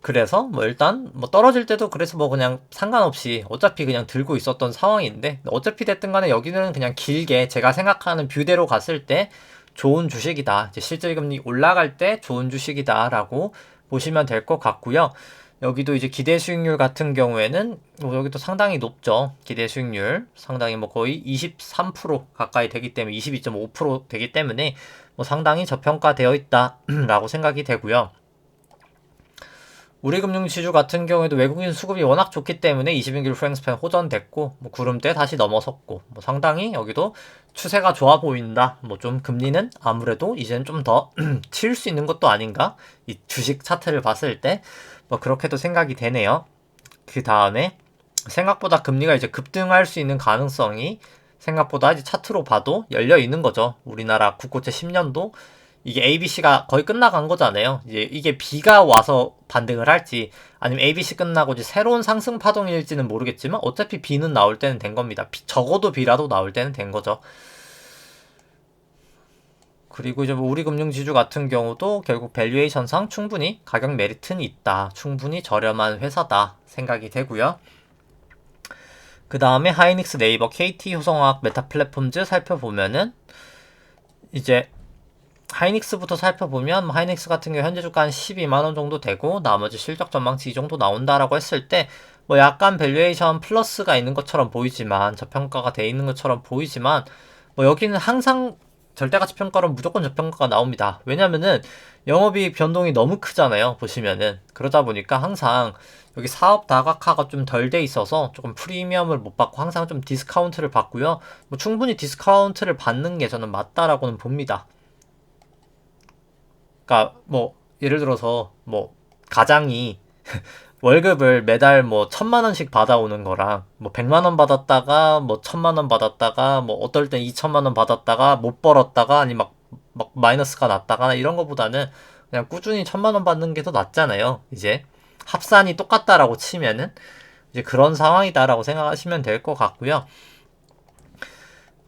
그래서 뭐 일단 뭐 떨어질 때도 그래서 뭐 그냥 상관없이 어차피 그냥 들고 있었던 상황인데 어차피 됐든 간에 여기는 그냥 길게 제가 생각하는 뷰대로 갔을 때 좋은 주식이다. 이제 실질금리 올라갈 때 좋은 주식이다라고 보시면 될 것 같고요. 여기도 이제 기대 수익률 같은 경우에는 여기도 상당히 높죠. 기대 수익률 상당히 뭐 거의 23% 가까이 되기 때문에 22.5% 되기 때문에 뭐 상당히 저평가되어 있다라고 생각이 되고요. 우리 금융지주 같은 경우에도 외국인 수급이 워낙 좋기 때문에 21길 프랭스팬 호전됐고 뭐 구름대 다시 넘어섰고 뭐 상당히 여기도 추세가 좋아 보인다. 뭐 좀 금리는 아무래도 이제는 좀 더 치울 수 있는 것도 아닌가? 이 주식 차트를 봤을 때 뭐 그렇게도 생각이 되네요. 그 다음에 생각보다 금리가 이제 급등할 수 있는 가능성이 생각보다 이제 차트로 봐도 열려 있는 거죠. 우리나라 국고채 10년도 이게 ABC가 거의 끝나간 거잖아요. 이제 이게 B가 와서 반등을 할지 아니면 ABC 끝나고 이제 새로운 상승 파동일지는 모르겠지만 어차피 B는 나올 때는 된 겁니다. 적어도 B라도 나올 때는 된 거죠. 그리고 이제 뭐 우리 금융지주 같은 경우도 결국 밸류에이션상 충분히 가격 메리트는 있다. 충분히 저렴한 회사다 생각이 되고요. 그 다음에 하이닉스, 네이버, KT, 효성화학, 메타플랫폼즈 살펴보면은 이제 하이닉스부터 살펴보면 하이닉스 같은 경우 현재 주가 한 12만원 정도 되고 나머지 실적 전망치 이 정도 나온다라고 했을 때 뭐 약간 밸류에이션 플러스가 있는 것처럼 보이지만 저평가가 돼 있는 것처럼 보이지만 뭐 여기는 항상 절대가치 평가로 무조건 저평가가 나옵니다. 왜냐면은 영업이익 변동이 너무 크잖아요. 보시면은 그러다 보니까 항상 여기 사업 다각화가 좀 덜 돼 있어서 조금 프리미엄을 못 받고 항상 좀 디스카운트를 받고요. 뭐 충분히 디스카운트를 받는 게 저는 맞다라고는 봅니다. 그러니까 뭐 예를 들어서 뭐 가장이 월급을 매달 뭐 1,000만원씩 받아오는 거랑 뭐 100만원 받았다가 뭐 1,000만원 받았다가 뭐 어떨 땐 2,000만원 받았다가 못 벌었다가 아니 막 마이너스가 났다가 이런 거보다는 그냥 꾸준히 1,000만원 받는 게 더 낫잖아요. 이제 합산이 똑같다라고 치면은 이제 그런 상황이다라고 생각하시면 될 것 같고요.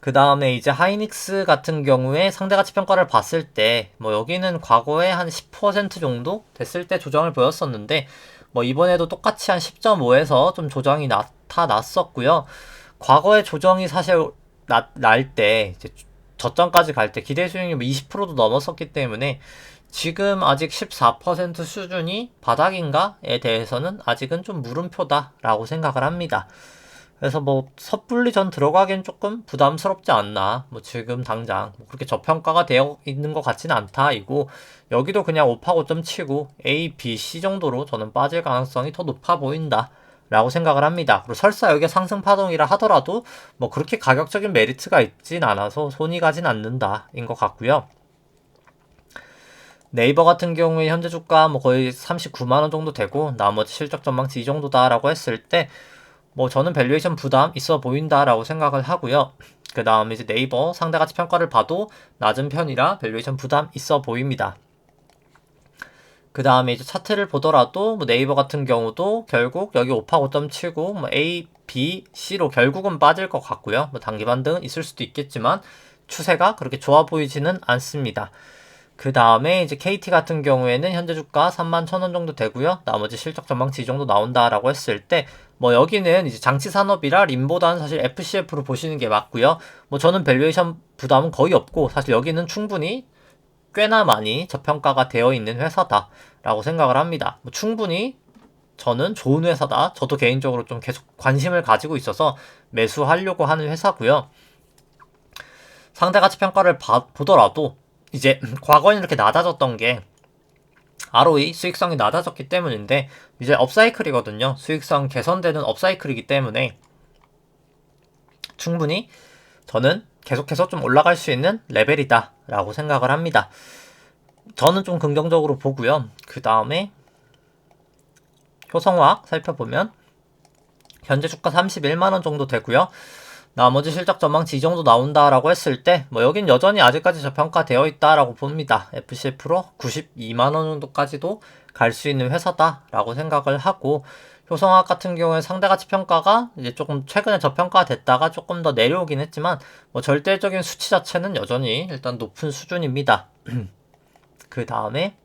그 다음에 이제 하이닉스 같은 경우에 상대가치 평가를 봤을 때, 뭐 여기는 과거에 한 10% 정도 됐을 때 조정을 보였었는데, 뭐 이번에도 똑같이 한 10.5에서 좀 조정이 나타났었고요. 과거에 조정이 사실 날 때, 이제 저점까지 갈 때 기대 수익률 20%도 넘었었기 때문에 지금 아직 14% 수준이 바닥인가에 대해서는 아직은 좀 물음표다라고 생각을 합니다. 그래서 뭐 섣불리 전 들어가기엔 조금 부담스럽지 않나. 뭐 지금 당장 뭐 그렇게 저평가가 되어 있는 것 같지는 않다. 이고 여기도 그냥 5파고점 치고 A, B, C 정도로 저는 빠질 가능성이 더 높아 보인다. 라고 생각을 합니다. 그리고 설사 여기가 상승 파동이라 하더라도 뭐 그렇게 가격적인 메리트가 있진 않아서 손이 가진 않는다 인 것 같고요. 네이버 같은 경우에 현재 주가 뭐 거의 39만원 정도 되고 나머지 실적 전망치 이 정도다라고 했을 때 뭐 저는 밸류에이션 부담 있어 보인다라고 생각을 하고요. 그 다음에 이제 네이버 상대가치 평가를 봐도 낮은 편이라 밸류에이션 부담 있어 보입니다. 그 다음에 이제 차트를 보더라도 뭐 네이버 같은 경우도 결국 여기 5파5점 치고 뭐 A, B, C로 결국은 빠질 것 같고요. 뭐 단기 반등은 있을 수도 있겠지만 추세가 그렇게 좋아 보이지는 않습니다. 그 다음에 이제 KT 같은 경우에는 현재 주가 31,000원 정도 되고요. 나머지 실적 전망치 이 정도 나온다라고 했을 때 뭐 여기는 이제 장치 산업이라 림보다는 사실 FCF로 보시는 게 맞고요. 뭐 저는 밸류에이션 부담은 거의 없고 사실 여기는 충분히 꽤나 많이 저평가가 되어 있는 회사다라고 생각을 합니다. 뭐 충분히 저는 좋은 회사다. 저도 개인적으로 좀 계속 관심을 가지고 있어서 매수하려고 하는 회사고요. 상대가치 평가를 보더라도 이제 과거에는 이렇게 낮아졌던 게 ROE 수익성이 낮아졌기 때문인데 이제 업사이클이거든요. 수익성 개선되는 업사이클이기 때문에 충분히 저는 계속해서 좀 올라갈 수 있는 레벨이다 라고 생각을 합니다. 저는 좀 긍정적으로 보고요. 그 다음에 효성화학 살펴보면 현재 주가 31만원 정도 되고요. 나머지 실적 전망치 이 정도 나온다라고 했을 때 뭐 여긴 여전히 아직까지 저평가되어 있다라고 봅니다. FCF로 92만원 정도까지도 갈 수 있는 회사다라고 생각을 하고 효성화학 같은 경우에 상대가치 평가가 이제 조금 최근에 저평가 됐다가 조금 더 내려오긴 했지만 뭐 절대적인 수치 자체는 여전히 일단 높은 수준입니다. 그 다음에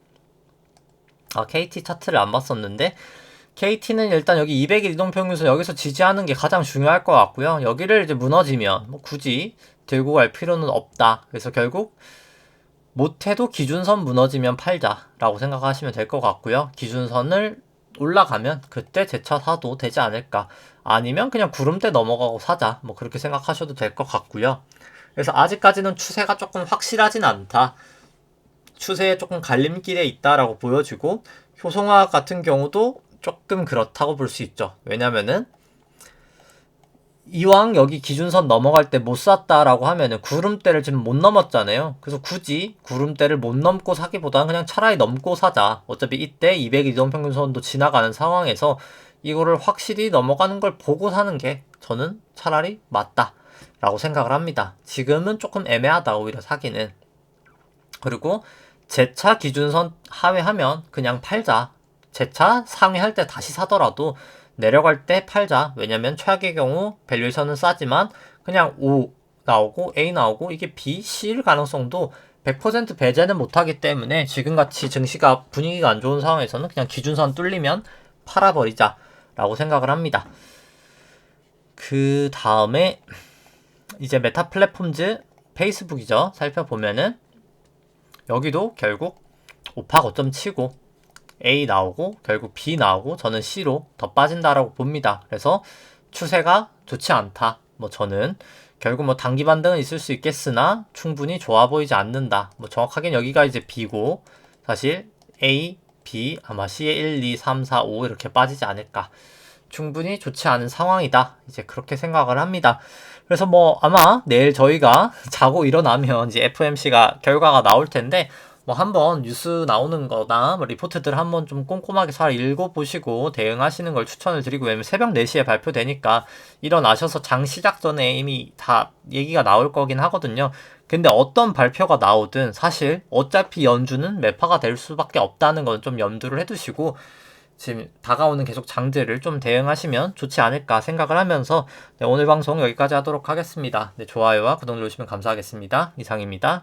KT 차트를 안 봤었는데 KT는 일단 여기 200일 이동평균선 여기서 지지하는 게 가장 중요할 것 같고요. 여기를 이제 무너지면 뭐 굳이 들고 갈 필요는 없다. 그래서 결국 못해도 기준선 무너지면 팔자라고 생각하시면 될 것 같고요. 기준선을 올라가면 그때 재차 사도 되지 않을까. 아니면 그냥 구름대 넘어가고 사자. 뭐 그렇게 생각하셔도 될 것 같고요. 그래서 아직까지는 추세가 조금 확실하진 않다. 추세에 조금 갈림길에 있다라고 보여지고 효성화학 같은 경우도 조금 그렇다고 볼 수 있죠. 왜냐면은 이왕 여기 기준선 넘어갈 때 못 샀다라고 하면은 구름대를 지금 못 넘었잖아요. 그래서 굳이 구름대를 못 넘고 사기보다는 그냥 차라리 넘고 사자. 어차피 이때 200일 이동평균선도 지나가는 상황에서 이거를 확실히 넘어가는 걸 보고 사는 게 저는 차라리 맞다 라고 생각을 합니다. 지금은 조금 애매하다 오히려 사기는. 그리고 재차 기준선 하회하면 그냥 팔자. 재차 상회할 때 다시 사더라도 내려갈 때 팔자. 왜냐면 최악의 경우 밸류에이션은 싸지만 그냥 O 나오고 A 나오고 이게 B, C일 가능성도 100% 배제는 못하기 때문에 지금같이 증시가 분위기가 안 좋은 상황에서는 그냥 기준선 뚫리면 팔아버리자 라고 생각을 합니다. 그 다음에 이제 메타 플랫폼즈 페이스북이죠. 살펴보면은 여기도 결국 5파 고점 치고 A 나오고 결국 B 나오고 저는 C로 더 빠진다라고 봅니다. 그래서 추세가 좋지 않다. 뭐 저는 결국 뭐 단기 반등은 있을 수 있겠으나 충분히 좋아 보이지 않는다. 뭐 정확하게는 여기가 이제 B고 사실 A, B 아마 C에 1, 2, 3, 4, 5 이렇게 빠지지 않을까. 충분히 좋지 않은 상황이다. 이제 그렇게 생각을 합니다. 그래서 뭐 아마 내일 저희가 자고 일어나면 이제 FOMC가 결과가 나올 텐데 뭐 한번 뉴스 나오는 거나 뭐 리포트들 한번 좀 꼼꼼하게 잘 읽어보시고 대응하시는 걸 추천을 드리고, 왜냐면 새벽 4시에 발표되니까 일어나셔서 장 시작 전에 이미 다 얘기가 나올 거긴 하거든요. 근데 어떤 발표가 나오든 사실 어차피 연준은 매파가 될 수밖에 없다는 건 좀 염두를 해두시고 지금 다가오는 계속 장들을 좀 대응하시면 좋지 않을까 생각을 하면서 네, 오늘 방송 여기까지 하도록 하겠습니다. 네, 좋아요와 구독 누르시면 감사하겠습니다. 이상입니다.